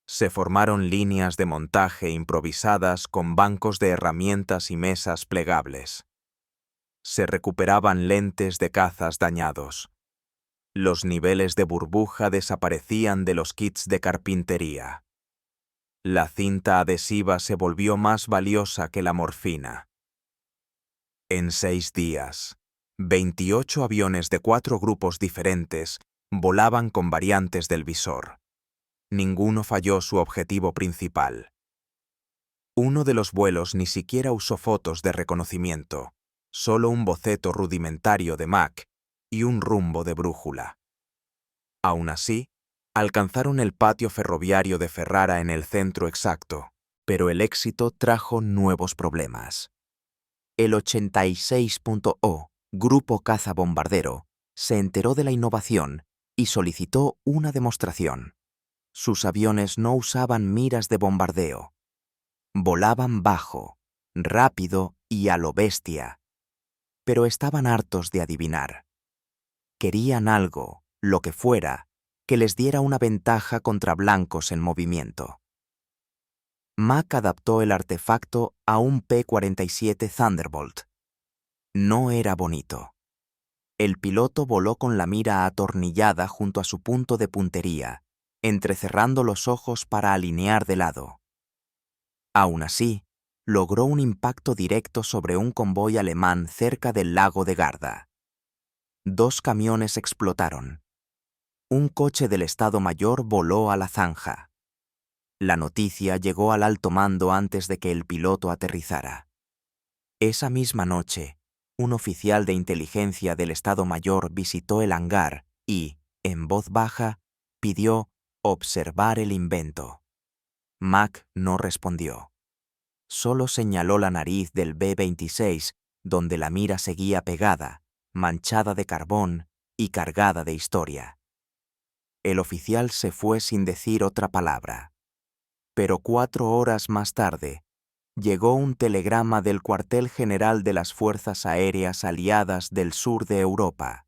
Se formaron líneas de montaje improvisadas con bancos de herramientas y mesas plegables. Se recuperaban lentes de cazas dañados. Los niveles de burbuja desaparecían de los kits de carpintería. La cinta adhesiva se volvió más valiosa que la morfina. En 6 días, 28 aviones de 4 grupos diferentes volaban con variantes del visor. Ninguno falló su objetivo principal. Uno de los vuelos ni siquiera usó fotos de reconocimiento, solo un boceto rudimentario de Mac y un rumbo de brújula. Aún así, alcanzaron el patio ferroviario de Ferrara en el centro exacto, pero el éxito trajo nuevos problemas. El 86.O, Grupo Caza Bombardero, se enteró de la innovación y solicitó una demostración. Sus aviones no usaban miras de bombardeo. Volaban bajo, rápido y a lo bestia. Pero estaban hartos de adivinar. Querían algo, lo que fuera, que les diera una ventaja contra blancos en movimiento. Mac adaptó el artefacto a un P-47 Thunderbolt. No era bonito. El piloto voló con la mira atornillada junto a su punto de puntería, entrecerrando los ojos para alinear de lado. Aún así, logró un impacto directo sobre un convoy alemán cerca del lago de Garda. 2 camiones explotaron. Un coche del Estado Mayor voló a la zanja. La noticia llegó al alto mando antes de que el piloto aterrizara. Esa misma noche, un oficial de inteligencia del Estado Mayor visitó el hangar y, en voz baja, pidió observar el invento. Mac no respondió. Solo señaló la nariz del B-26, donde la mira seguía pegada, manchada de carbón y cargada de historia. El oficial se fue sin decir otra palabra. Pero 4 horas más tarde, llegó un telegrama del cuartel general de las Fuerzas Aéreas Aliadas del sur de Europa.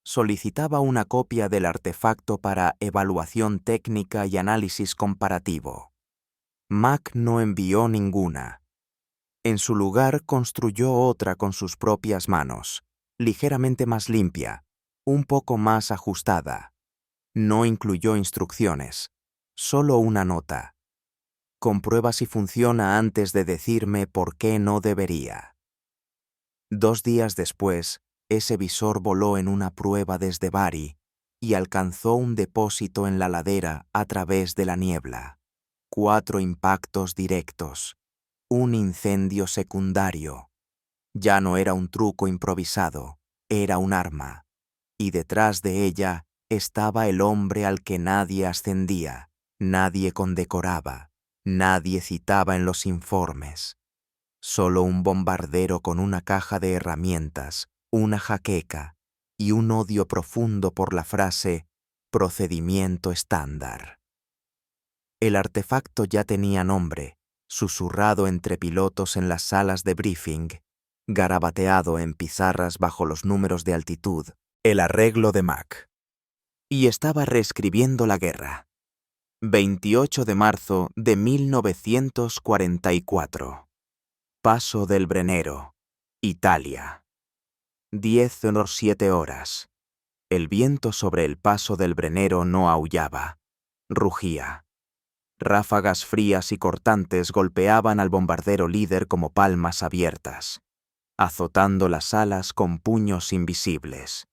Solicitaba una copia del artefacto para evaluación técnica y análisis comparativo. Mac no envió ninguna. En su lugar construyó otra con sus propias manos, ligeramente más limpia, un poco más ajustada. No incluyó instrucciones, solo una nota. Comprueba si funciona antes de decirme por qué no debería. 2 días después, ese visor voló en una prueba desde Bari y alcanzó un depósito en la ladera a través de la niebla. 4 impactos directos. Un incendio secundario. Ya no era un truco improvisado, era un arma. Y detrás de ella estaba el hombre al que nadie ascendía, nadie condecoraba, nadie citaba en los informes. Solo un bombardero con una caja de herramientas, una jaqueca y un odio profundo por la frase procedimiento estándar. El artefacto ya tenía nombre, susurrado entre pilotos en las salas de briefing, garabateado en pizarras bajo los números de altitud, el arreglo de Mach. Y estaba reescribiendo la guerra. 28 de marzo de 1944. Paso del Brennero, Italia. 10:07 horas. El viento sobre el paso del Brennero no aullaba, rugía. Ráfagas frías y cortantes golpeaban al bombardero líder como palmas abiertas, azotando las alas con puños invisibles.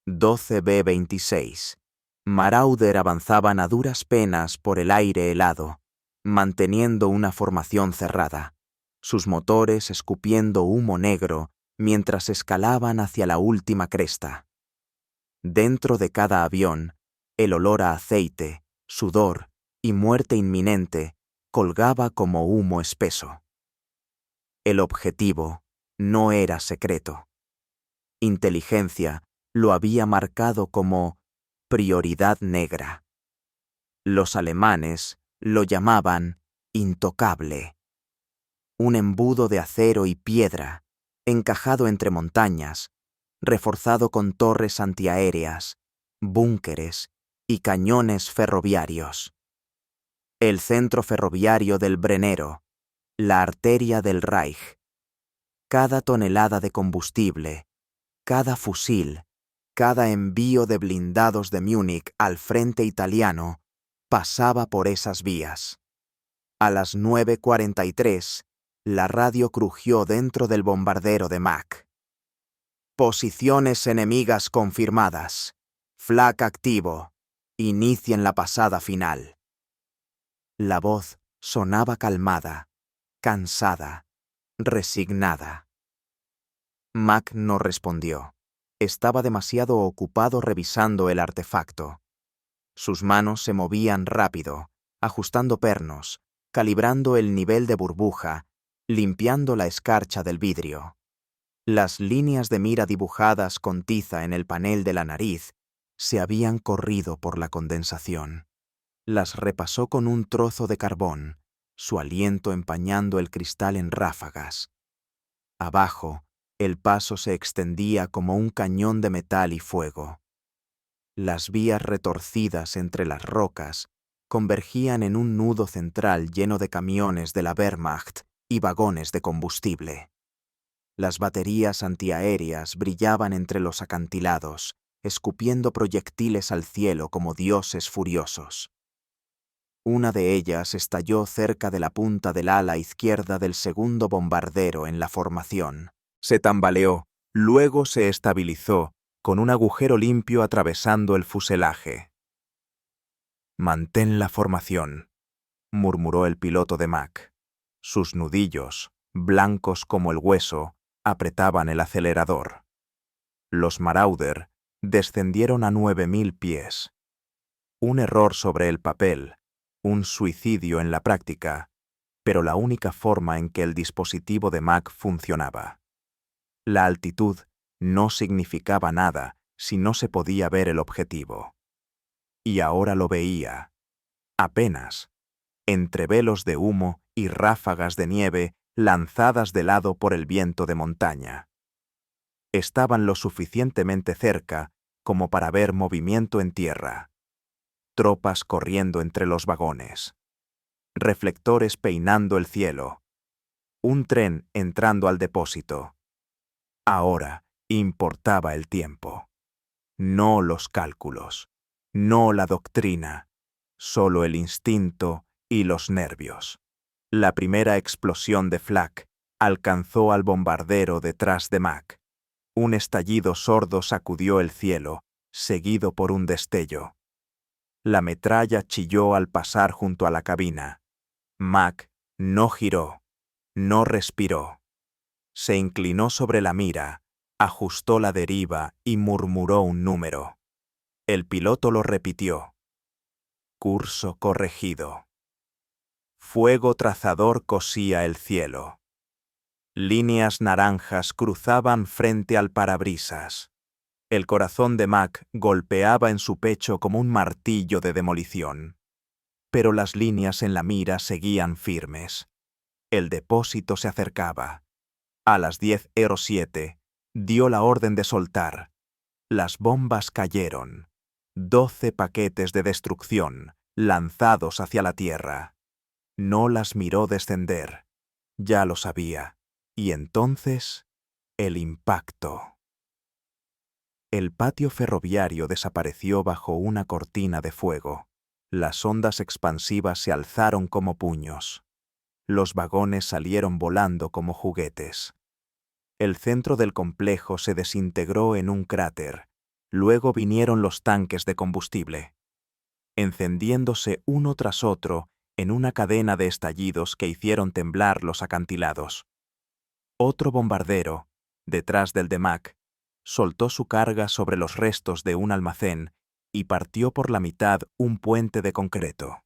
12 B-26. Marauder avanzaban a duras penas por el aire helado, manteniendo una formación cerrada, sus motores escupiendo humo negro mientras escalaban hacia la última cresta. Dentro de cada avión, el olor a aceite, sudor y muerte inminente colgaba como humo espeso. El objetivo no era secreto. Inteligencia lo había marcado como prioridad negra. Los alemanes lo llamaban intocable. Un embudo de acero y piedra, encajado entre montañas, reforzado con torres antiaéreas, búnkeres y cañones ferroviarios. El centro ferroviario del Brennero, la arteria del Reich. Cada tonelada de combustible, cada fusil, cada envío de blindados de Múnich al frente italiano pasaba por esas vías. A las 9:43, la radio crujió dentro del bombardero de Mach. Posiciones enemigas confirmadas. Flak activo. Inicien la pasada final. La voz sonaba calmada, cansada, resignada. Mach no respondió. Estaba demasiado ocupado revisando el artefacto. Sus manos se movían rápido, ajustando pernos, calibrando el nivel de burbuja, limpiando la escarcha del vidrio. Las líneas de mira dibujadas con tiza en el panel de la nariz se habían corrido por la condensación. Las repasó con un trozo de carbón, su aliento empañando el cristal en ráfagas. Abajo, el paso se extendía como un cañón de metal y fuego. Las vías retorcidas entre las rocas convergían en un nudo central lleno de camiones de la Wehrmacht y vagones de combustible. Las baterías antiaéreas brillaban entre los acantilados, escupiendo proyectiles al cielo como dioses furiosos. Una de ellas estalló cerca de la punta del ala izquierda del segundo bombardero en la formación. Se tambaleó, luego se estabilizó, con un agujero limpio atravesando el fuselaje. «Mantén la formación», murmuró el piloto de Mach. Sus nudillos, blancos como el hueso, apretaban el acelerador. Los Marauder descendieron a 9000 pies. Un error sobre el papel, un suicidio en la práctica, pero la única forma en que el dispositivo de Mach funcionaba. La altitud no significaba nada si no se podía ver el objetivo. Y ahora lo veía. Apenas, entre velos de humo y ráfagas de nieve lanzadas de lado por el viento de montaña. Estaban lo suficientemente cerca como para ver movimiento en tierra. Tropas corriendo entre los vagones. Reflectores peinando el cielo. Un tren entrando al depósito. Ahora, Importaba el tiempo, no los cálculos, no la doctrina, solo el instinto y los nervios. La primera explosión de flak alcanzó al bombardero detrás de Mac. Un estallido sordo sacudió el cielo, seguido por un destello. La metralla chilló al pasar junto a la cabina. Mac no giró, no respiró. Se inclinó sobre la mira, ajustó la deriva y murmuró un número. El piloto lo repitió. Curso corregido. Fuego trazador cosía el cielo. Líneas naranjas cruzaban frente al parabrisas. El corazón de Mac golpeaba en su pecho como un martillo de demolición. Pero las líneas en la mira seguían firmes. El depósito se acercaba. A las 10:07 dio la orden de soltar. Las bombas cayeron. 12 paquetes de destrucción lanzados hacia la tierra. No las miró descender. Ya lo sabía. Y entonces, el impacto. El patio ferroviario desapareció bajo una cortina de fuego. Las ondas expansivas se alzaron como puños. Los vagones salieron volando como juguetes. El centro del complejo se desintegró en un cráter. Luego vinieron los tanques de combustible, encendiéndose uno tras otro en una cadena de estallidos que hicieron temblar los acantilados. Otro bombardero, detrás del de Mac, soltó su carga sobre los restos de un almacén y partió por la mitad un puente de concreto.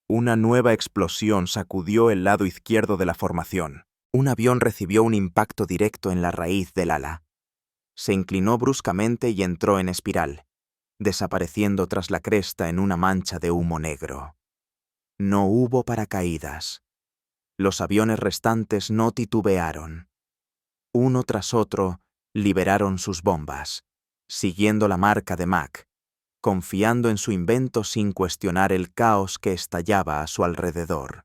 Una nueva explosión sacudió el lado izquierdo de la formación. Un avión recibió un impacto directo en la raíz del ala. Se inclinó bruscamente y entró en espiral, desapareciendo tras la cresta en una mancha de humo negro. No hubo paracaídas. Los aviones restantes no titubearon. Uno tras otro liberaron sus bombas, siguiendo la marca de Mac, confiando en su invento sin cuestionar el caos que estallaba a su alrededor.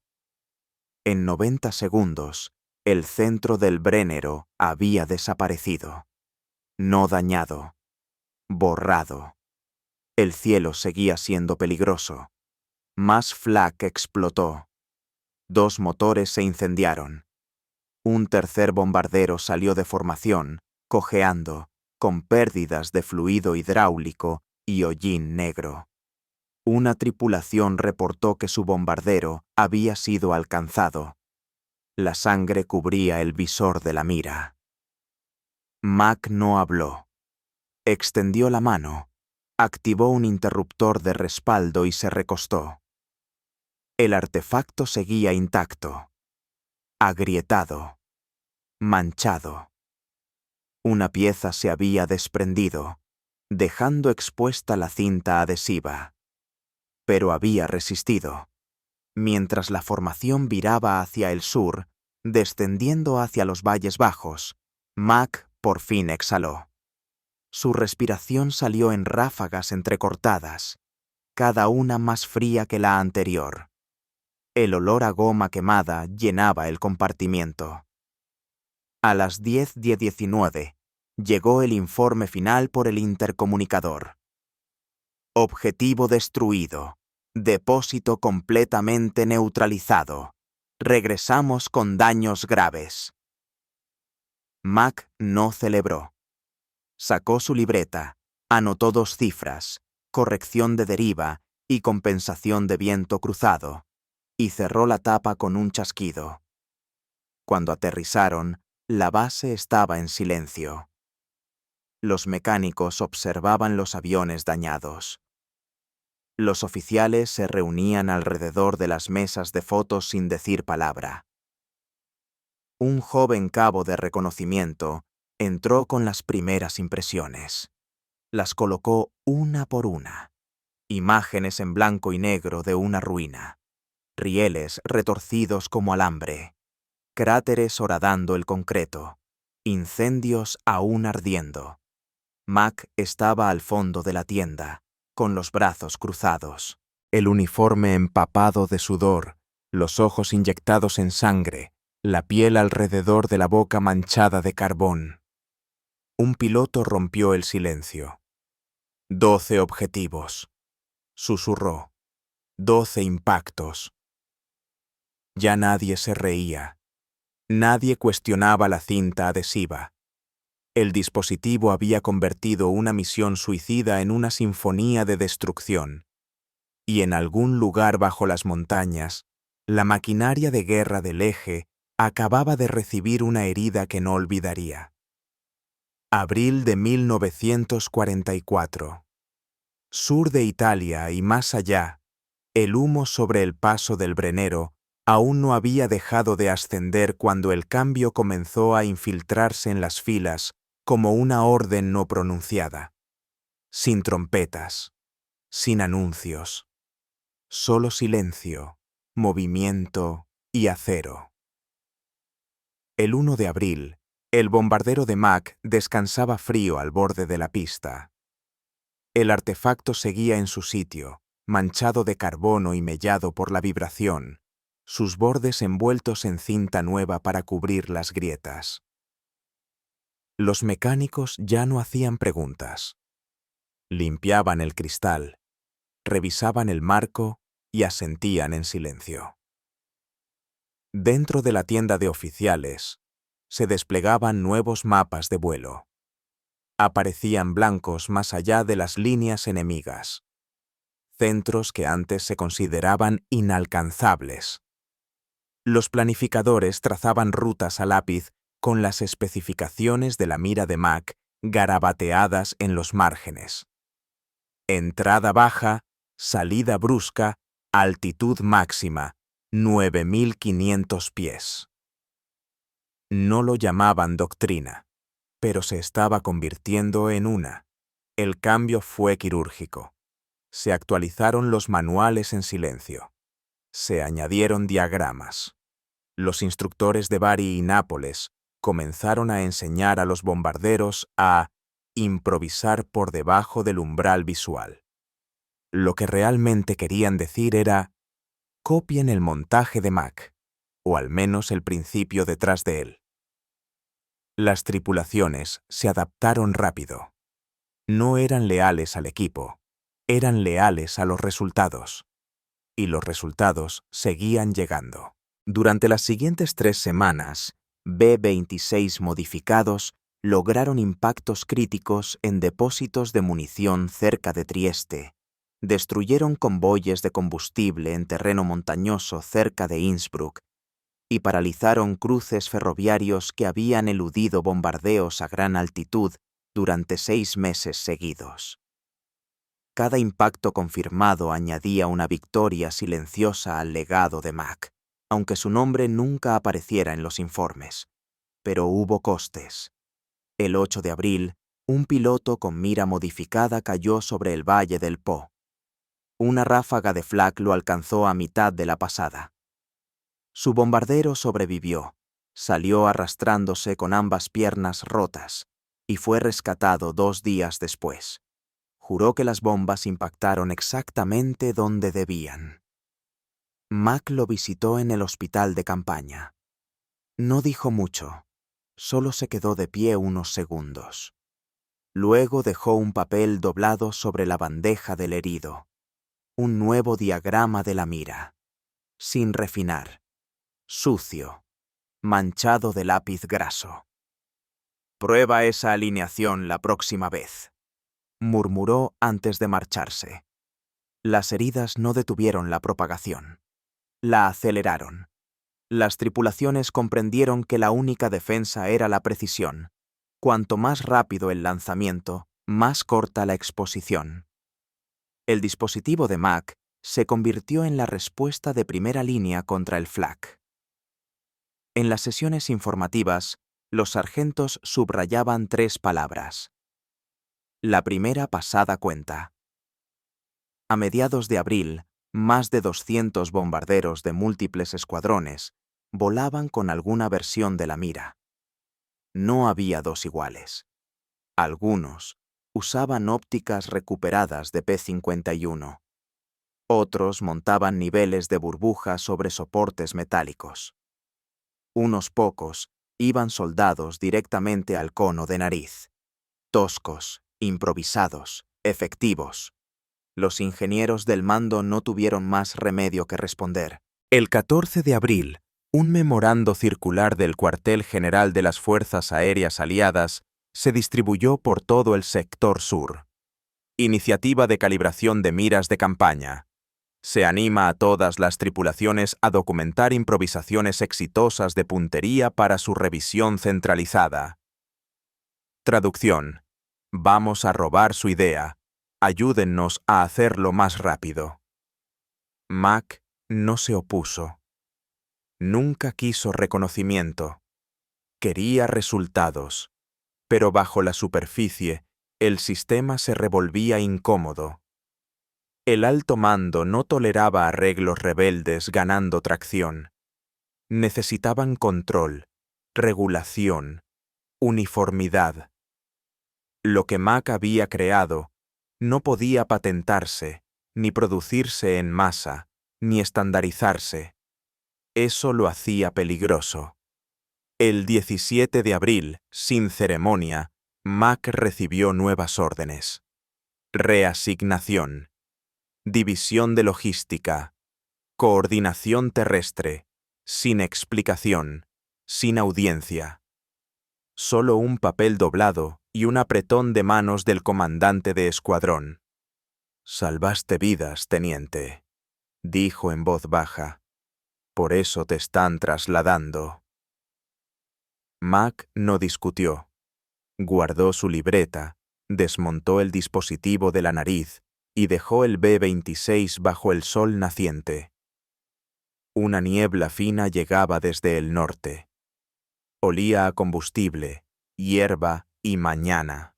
En 90 segundos, el centro del Brennero había desaparecido. No dañado, borrado. El cielo seguía siendo peligroso. Más flak explotó. 2 motores se incendiaron. Un tercer bombardero salió de formación, cojeando, con pérdidas de fluido hidráulico y hollín negro. Una tripulación reportó que su bombardero había sido alcanzado. La sangre cubría el visor de la mira. Mac no habló. Extendió la mano, activó un interruptor de respaldo y se recostó. El artefacto seguía intacto, agrietado, manchado. Una pieza se había desprendido, dejando expuesta la cinta adhesiva. Pero había resistido. Mientras la formación viraba hacia el sur, descendiendo hacia los valles bajos, Mac por fin exhaló. Su respiración salió en ráfagas entrecortadas, cada una más fría que la anterior. El olor a goma quemada llenaba el compartimiento. A las 10:19 llegó el informe final por el intercomunicador. Objetivo destruido. Depósito completamente neutralizado. Regresamos con daños graves. Mac no celebró. Sacó su libreta, anotó 2 cifras, corrección de deriva y compensación de viento cruzado, y cerró la tapa con un chasquido. Cuando aterrizaron, la base estaba en silencio. Los mecánicos observaban los aviones dañados. Los oficiales se reunían alrededor de las mesas de fotos sin decir palabra. Un joven cabo de reconocimiento entró con las primeras impresiones. Las colocó una por una. Imágenes en blanco y negro de una ruina. Rieles retorcidos como alambre. Cráteres horadando el concreto. Incendios aún ardiendo. Mac estaba al fondo de la tienda, con los brazos cruzados, el uniforme empapado de sudor, los ojos inyectados en sangre, la piel alrededor de la boca manchada de carbón. un piloto rompió el silencio. 12 objetivos. Susurró. 12 impactos. Ya nadie se reía. Nadie cuestionaba la cinta adhesiva. El dispositivo había convertido una misión suicida en una sinfonía de destrucción. Y en algún lugar bajo las montañas, la maquinaria de guerra del eje acababa de recibir una herida que no olvidaría. Abril de 1944. Sur de Italia y más allá, el humo sobre el paso del Brennero aún no había dejado de ascender cuando el cambio comenzó a infiltrarse en las filas como una orden no pronunciada. Sin trompetas, sin anuncios, solo silencio, movimiento y acero. El 1 de abril, el bombardero de Mack descansaba frío al borde de la pista. El artefacto seguía en su sitio, manchado de carbono y mellado por la vibración, sus bordes envueltos en cinta nueva para cubrir las grietas. Los mecánicos ya no hacían preguntas. Limpiaban el cristal, revisaban el marco y asentían en silencio. Dentro de la tienda de oficiales, se desplegaban nuevos mapas de vuelo. Aparecían blancos más allá de las líneas enemigas. Centros que antes se consideraban inalcanzables. Los planificadores trazaban rutas a lápiz con las especificaciones de la mira de Mack garabateadas en los márgenes. Entrada baja, salida brusca, altitud máxima, 9.500 pies. No lo llamaban doctrina, pero se estaba convirtiendo en una. El cambio fue quirúrgico. Se actualizaron los manuales en silencio. Se añadieron diagramas. Los instructores de Bari y Nápoles comenzaron a enseñar a los bombarderos a improvisar por debajo del umbral visual. Lo que realmente querían decir era: copien el montaje de Mack, o al menos el principio detrás de él. Las tripulaciones se adaptaron rápido. No eran leales al equipo, eran leales a los resultados. Y los resultados seguían llegando. Durante las siguientes 3 semanas, B-26 modificados lograron impactos críticos en depósitos de munición cerca de Trieste, destruyeron convoyes de combustible en terreno montañoso cerca de Innsbruck y paralizaron cruces ferroviarios que habían eludido bombardeos a gran altitud durante 6 meses seguidos. Cada impacto confirmado añadía una victoria silenciosa al legado de Mack, aunque su nombre nunca apareciera en los informes. Pero hubo costes. El 8 de abril, un piloto con mira modificada cayó sobre el valle del Po. Una ráfaga de flak lo alcanzó a mitad de la pasada. Su bombardero sobrevivió, salió arrastrándose con ambas piernas rotas y fue rescatado 2 días después. Juró que las bombas impactaron exactamente donde debían. Mack lo visitó en el hospital de campaña. No dijo mucho, solo se quedó de pie unos segundos. Luego dejó un papel doblado sobre la bandeja del herido. Un nuevo diagrama de la mira, sin refinar, sucio, manchado de lápiz graso. «Prueba esa alineación la próxima vez», murmuró antes de marcharse. Las heridas no detuvieron la propagación. La aceleraron. Las tripulaciones comprendieron que la única defensa era la precisión. Cuanto más rápido el lanzamiento, más corta la exposición. El dispositivo de Mack se convirtió en la respuesta de primera línea contra el flak. En las sesiones informativas, los sargentos subrayaban 3 palabras. La primera pasada cuenta. A mediados de abril, más de 200 bombarderos de múltiples escuadrones volaban con alguna versión de la mira. No había 2 iguales. Algunos usaban ópticas recuperadas de P-51. Otros montaban niveles de burbuja sobre soportes metálicos. Unos pocos iban soldados directamente al cono de nariz. toscos, improvisados, efectivos. Los ingenieros del mando no tuvieron más remedio que responder. El 14 de abril, un memorando circular del cuartel general de las Fuerzas Aéreas Aliadas se distribuyó por todo el sector sur. Iniciativa de calibración de miras de campaña. Se anima a todas las tripulaciones a documentar improvisaciones exitosas de puntería para su revisión centralizada. Traducción. Vamos a robar su idea. Ayúdennos a hacerlo más rápido. Mac no se opuso. Nunca quiso reconocimiento. Quería resultados. Pero bajo la superficie, el sistema se revolvía incómodo. El alto mando no toleraba arreglos rebeldes ganando tracción. Necesitaban control, regulación, uniformidad. Lo que Mac había creado no podía patentarse, ni producirse en masa, ni estandarizarse. Eso lo hacía peligroso. El 17 de abril, sin ceremonia, Mac recibió nuevas órdenes. Reasignación. División de logística. Coordinación terrestre. Sin explicación. Sin audiencia. Solo un papel doblado y un apretón de manos del comandante de escuadrón. «Salvaste vidas, teniente», dijo en voz baja. «Por eso te están trasladando». Mac no discutió. Guardó su libreta, desmontó el dispositivo de la nariz y dejó el B-26 bajo el sol naciente. Una niebla fina llegaba desde el norte. Olía a combustible, hierba y mañana.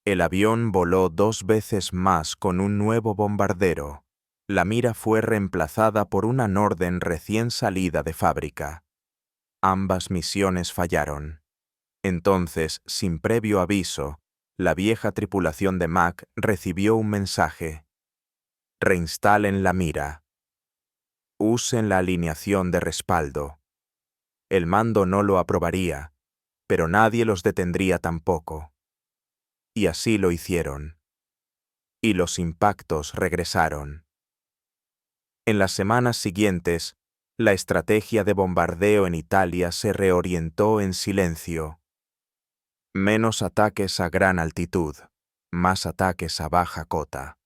El avión voló 2 veces más con un nuevo bombardero. La mira fue reemplazada por una Norden recién salida de fábrica. Ambas misiones fallaron. Entonces, sin previo aviso, la vieja tripulación de Mac recibió un mensaje. Reinstalen la mira. Usen la alineación de respaldo. El mando no lo aprobaría, pero nadie los detendría tampoco. Y así lo hicieron. Y los impactos regresaron. En las semanas siguientes, la estrategia de bombardeo en Italia se reorientó en silencio. Menos ataques a gran altitud, más ataques a baja cota.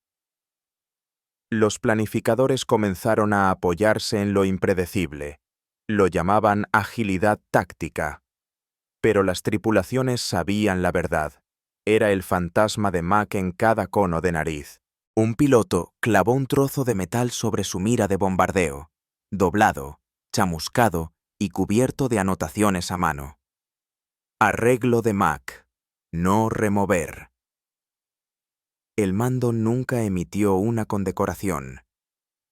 Los planificadores comenzaron a apoyarse en lo impredecible. Lo llamaban agilidad táctica. Pero las tripulaciones sabían la verdad. Era el fantasma de Mac en cada cono de nariz. Un piloto clavó un trozo de metal sobre su mira de bombardeo, doblado, chamuscado y cubierto de anotaciones a mano. Arreglo de Mac. No remover. El mando nunca emitió una condecoración.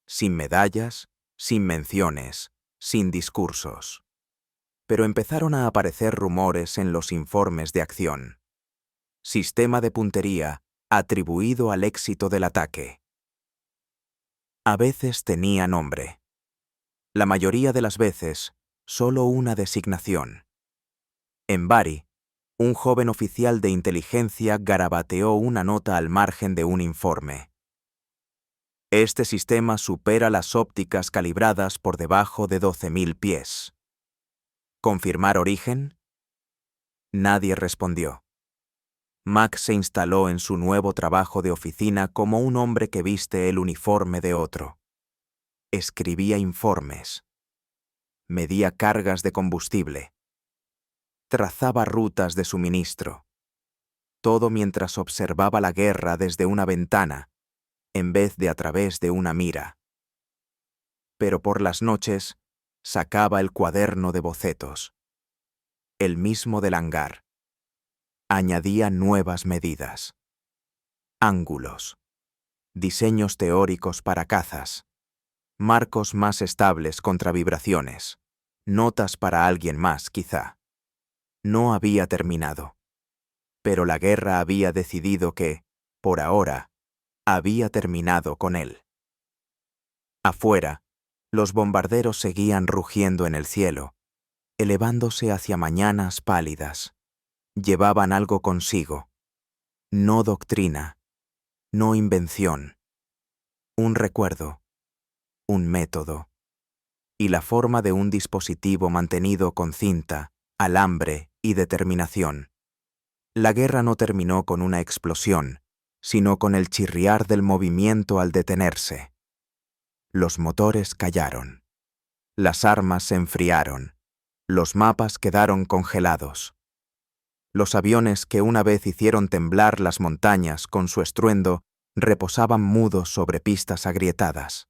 Sin medallas, sin menciones, sin discursos. Pero empezaron a aparecer rumores en los informes de acción. Sistema de puntería atribuido al éxito del ataque. A veces tenía nombre. La mayoría de las veces, solo una designación. En Bari, un joven oficial de inteligencia garabateó una nota al margen de un informe. Este sistema supera las ópticas calibradas por debajo de 12.000 pies. ¿Confirmar origen? Nadie respondió. Mac se instaló en su nuevo trabajo de oficina como un hombre que viste el uniforme de otro. Escribía informes. Medía cargas de combustible. Trazaba rutas de suministro. Todo mientras observaba la guerra desde una ventana, en vez de a través de una mira. Pero por las noches, sacaba el cuaderno de bocetos. El mismo del hangar. Añadía nuevas medidas. Ángulos. Diseños teóricos para cazas. Marcos más estables contra vibraciones. Notas para alguien más, quizá. No había terminado. Pero la guerra había decidido que, por ahora, había terminado con él. Afuera, los bombarderos seguían rugiendo en el cielo, elevándose hacia mañanas pálidas. llevaban algo consigo. No doctrina, no invención. Un recuerdo, un método y la forma de un dispositivo mantenido con cinta, alambre y determinación. La guerra no terminó con una explosión, sino con el chirriar del movimiento al detenerse. Los motores callaron. Las armas se enfriaron. Los mapas quedaron congelados. Los aviones que una vez hicieron temblar las montañas con su estruendo reposaban mudos sobre pistas agrietadas.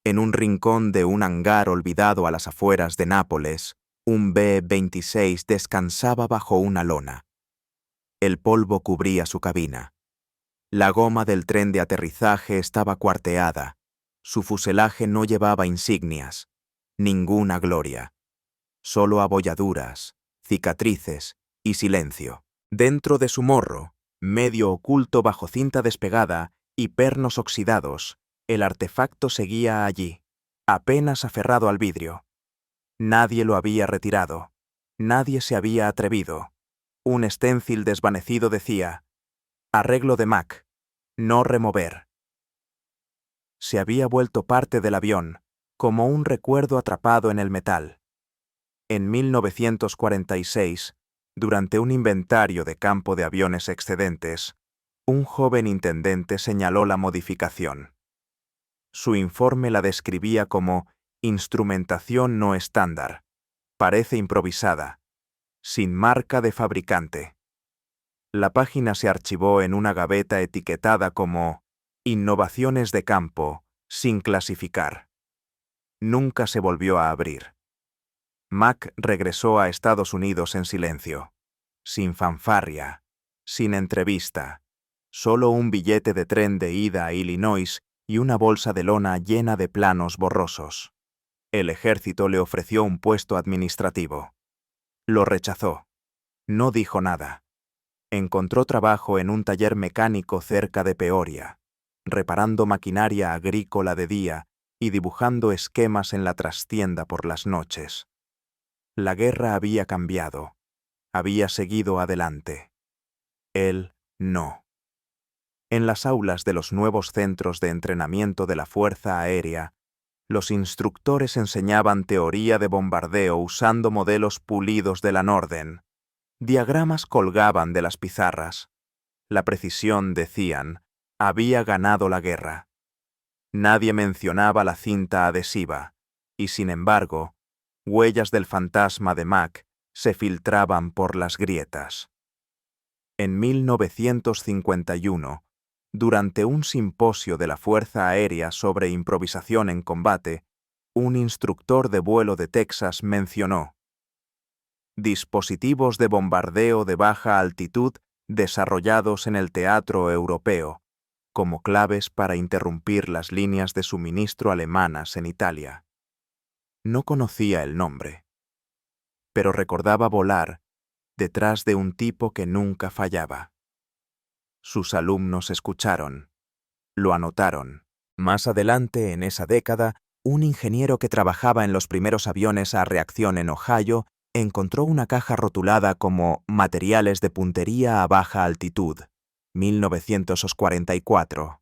En un rincón de un hangar olvidado a las afueras de Nápoles, un B-26 descansaba bajo una lona. El polvo cubría su cabina. La goma del tren de aterrizaje estaba cuarteada. Su fuselaje no llevaba insignias, ninguna gloria. Solo abolladuras, cicatrices y silencio. Dentro de su morro, medio oculto bajo cinta despegada y pernos oxidados, el artefacto seguía allí, apenas aferrado al vidrio. Nadie lo había retirado. Nadie se había atrevido. Un esténcil desvanecido decía: arreglo de Mac, no remover. Se había vuelto parte del avión, como un recuerdo atrapado en el metal. En 1946, durante un inventario de campo de aviones excedentes, un joven intendente señaló la modificación. Su informe la describía como instrumentación no estándar, parece improvisada, sin marca de fabricante. La página se archivó en una gaveta etiquetada como Innovaciones de campo, sin clasificar. Nunca se volvió a abrir. Mac regresó a Estados Unidos en silencio, sin fanfarria, sin entrevista, solo un billete de tren de ida a Illinois y una bolsa de lona llena de planos borrosos. El ejército le ofreció un puesto administrativo. Lo rechazó. No dijo nada. Encontró trabajo en un taller mecánico cerca de Peoria, reparando maquinaria agrícola de día y dibujando esquemas en la trastienda por las noches. La guerra había cambiado. Había seguido adelante. Él no. En las aulas de los nuevos centros de entrenamiento de la Fuerza Aérea, los instructores enseñaban teoría de bombardeo usando modelos pulidos de la Norden. Diagramas colgaban de las pizarras. La precisión, decían, había ganado la guerra. Nadie mencionaba la cinta adhesiva, y sin embargo, huellas del fantasma de Mac se filtraban por las grietas. En 1951, durante un simposio de la Fuerza Aérea sobre improvisación en combate, un instructor de vuelo de Texas mencionó: dispositivos de bombardeo de baja altitud desarrollados en el teatro europeo, como claves para interrumpir las líneas de suministro alemanas en Italia. No conocía el nombre, pero recordaba volar detrás de un tipo que nunca fallaba. Sus alumnos escucharon, lo anotaron. Más adelante, en esa década, un ingeniero que trabajaba en los primeros aviones a reacción en Ohio encontró una caja rotulada como Materiales de puntería a baja altitud, 1944.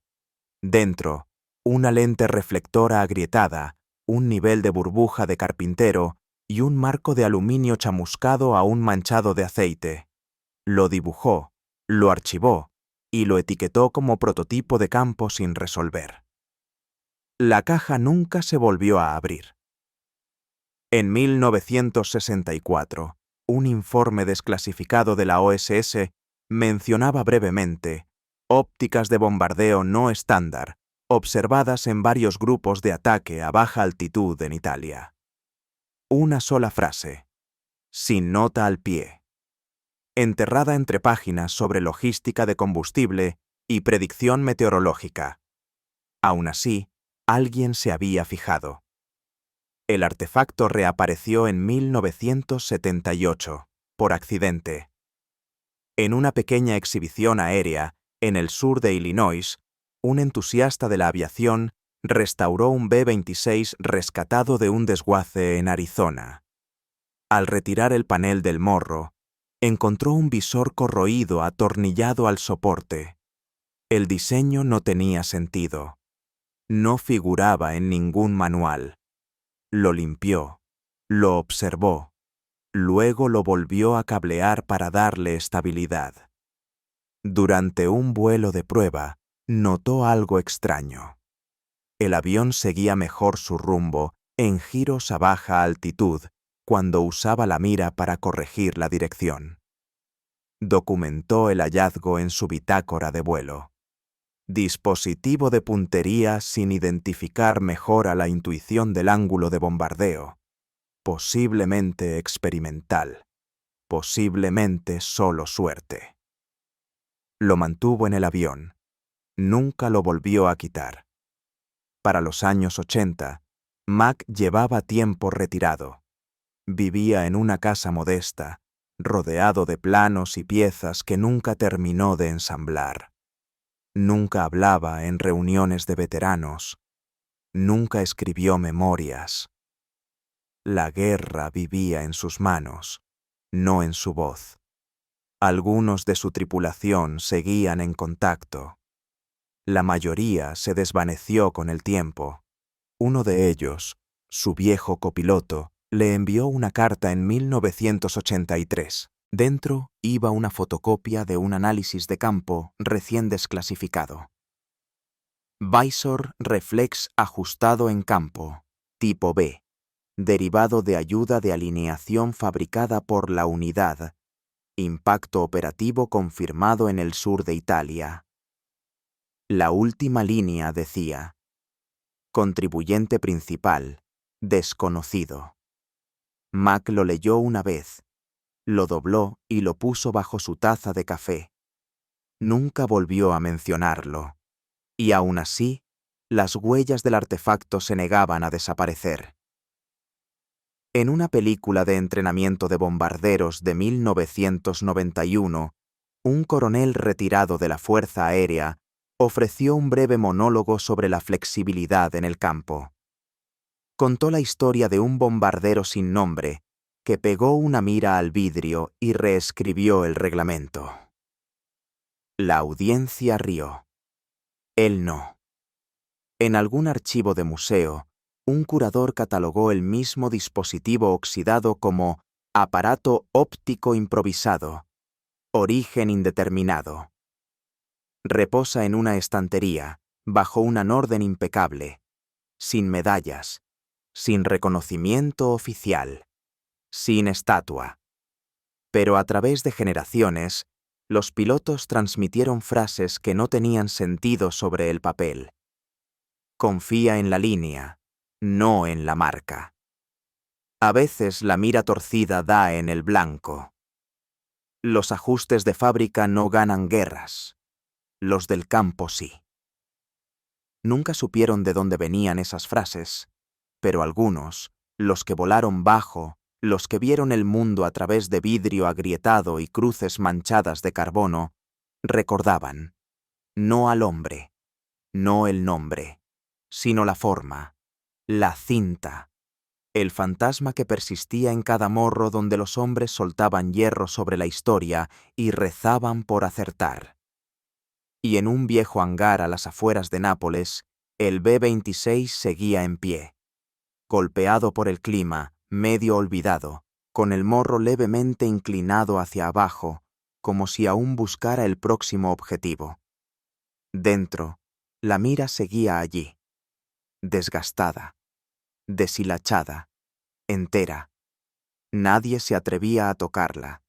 Dentro, una lente reflectora agrietada, un nivel de burbuja de carpintero y un marco de aluminio chamuscado aún manchado de aceite. Lo dibujó, lo archivó y lo etiquetó como prototipo de campo sin resolver. La caja nunca se volvió a abrir. En 1964, un informe desclasificado de la OSS mencionaba brevemente ópticas de bombardeo no estándar, observadas en varios grupos de ataque a baja altitud en Italia. Una sola frase, sin nota al pie, enterrada entre páginas sobre logística de combustible y predicción meteorológica. Aún así, alguien se había fijado. El artefacto reapareció en 1978, por accidente. En una pequeña exhibición aérea, en el sur de Illinois, un entusiasta de la aviación restauró un B-26 rescatado de un desguace en Arizona. Al retirar el panel del morro, Encontró un visor corroído atornillado al soporte. El diseño no tenía sentido. No figuraba en ningún manual. Lo limpió, lo observó, luego lo volvió a cablear para darle estabilidad. Durante un vuelo de prueba, notó algo extraño. El avión seguía mejor su rumbo en giros a baja altitud cuando usaba la mira para corregir la dirección. Documentó el hallazgo en su bitácora de vuelo. Dispositivo de puntería sin identificar mejor a la intuición del ángulo de bombardeo. Posiblemente experimental. Posiblemente solo suerte. Lo mantuvo en el avión. Nunca lo volvió a quitar. Para los años 80, Mac llevaba tiempo retirado. Vivía en una casa modesta, rodeado de planos y piezas que nunca terminó de ensamblar. Nunca hablaba en reuniones de veteranos. Nunca escribió memorias. La guerra vivía en sus manos, no en su voz. Algunos de su tripulación seguían en contacto. La mayoría se desvaneció con el tiempo. Uno de ellos, su viejo copiloto, le envió una carta en 1983. Dentro iba una fotocopia de un análisis de campo recién desclasificado. Visor reflex ajustado en campo, tipo B, derivado de ayuda de alineación fabricada por la unidad. Impacto operativo confirmado en el sur de Italia. La última línea decía: contribuyente principal, desconocido. Mac lo leyó una vez, lo dobló y lo puso bajo su taza de café. Nunca volvió a mencionarlo, y aún así, las huellas del artefacto se negaban a desaparecer. En una película de entrenamiento de bombarderos de 1991, un coronel retirado de la Fuerza Aérea ofreció un breve monólogo sobre la flexibilidad en el campo. Contó la historia de un bombardero sin nombre que pegó una mira al vidrio y reescribió el reglamento. La audiencia rió. Él no. En algún archivo de museo, un curador catalogó el mismo dispositivo oxidado como aparato óptico improvisado, origen indeterminado. Reposa en una estantería, bajo una orden impecable, sin medallas, sin reconocimiento oficial, sin estatua. Pero a través de generaciones, los pilotos transmitieron frases que no tenían sentido sobre el papel. Confía en la línea, no en la marca. A veces la mira torcida da en el blanco. Los ajustes de fábrica no ganan guerras. Los del campo sí. Nunca supieron de dónde venían esas frases, pero algunos, los que volaron bajo, los que vieron el mundo a través de vidrio agrietado y cruces manchadas de carbono, recordaban: no al hombre, no el nombre, sino la forma, la cinta, el fantasma que persistía en cada morro donde los hombres soltaban hierro sobre la historia y rezaban por acertar. Y en un viejo hangar a las afueras de Nápoles, el B-26 seguía en pie, golpeado por el clima, medio olvidado, con el morro levemente inclinado hacia abajo, como si aún buscara el próximo objetivo. Dentro, la mira seguía allí, desgastada, deshilachada, entera. Nadie se atrevía a tocarla.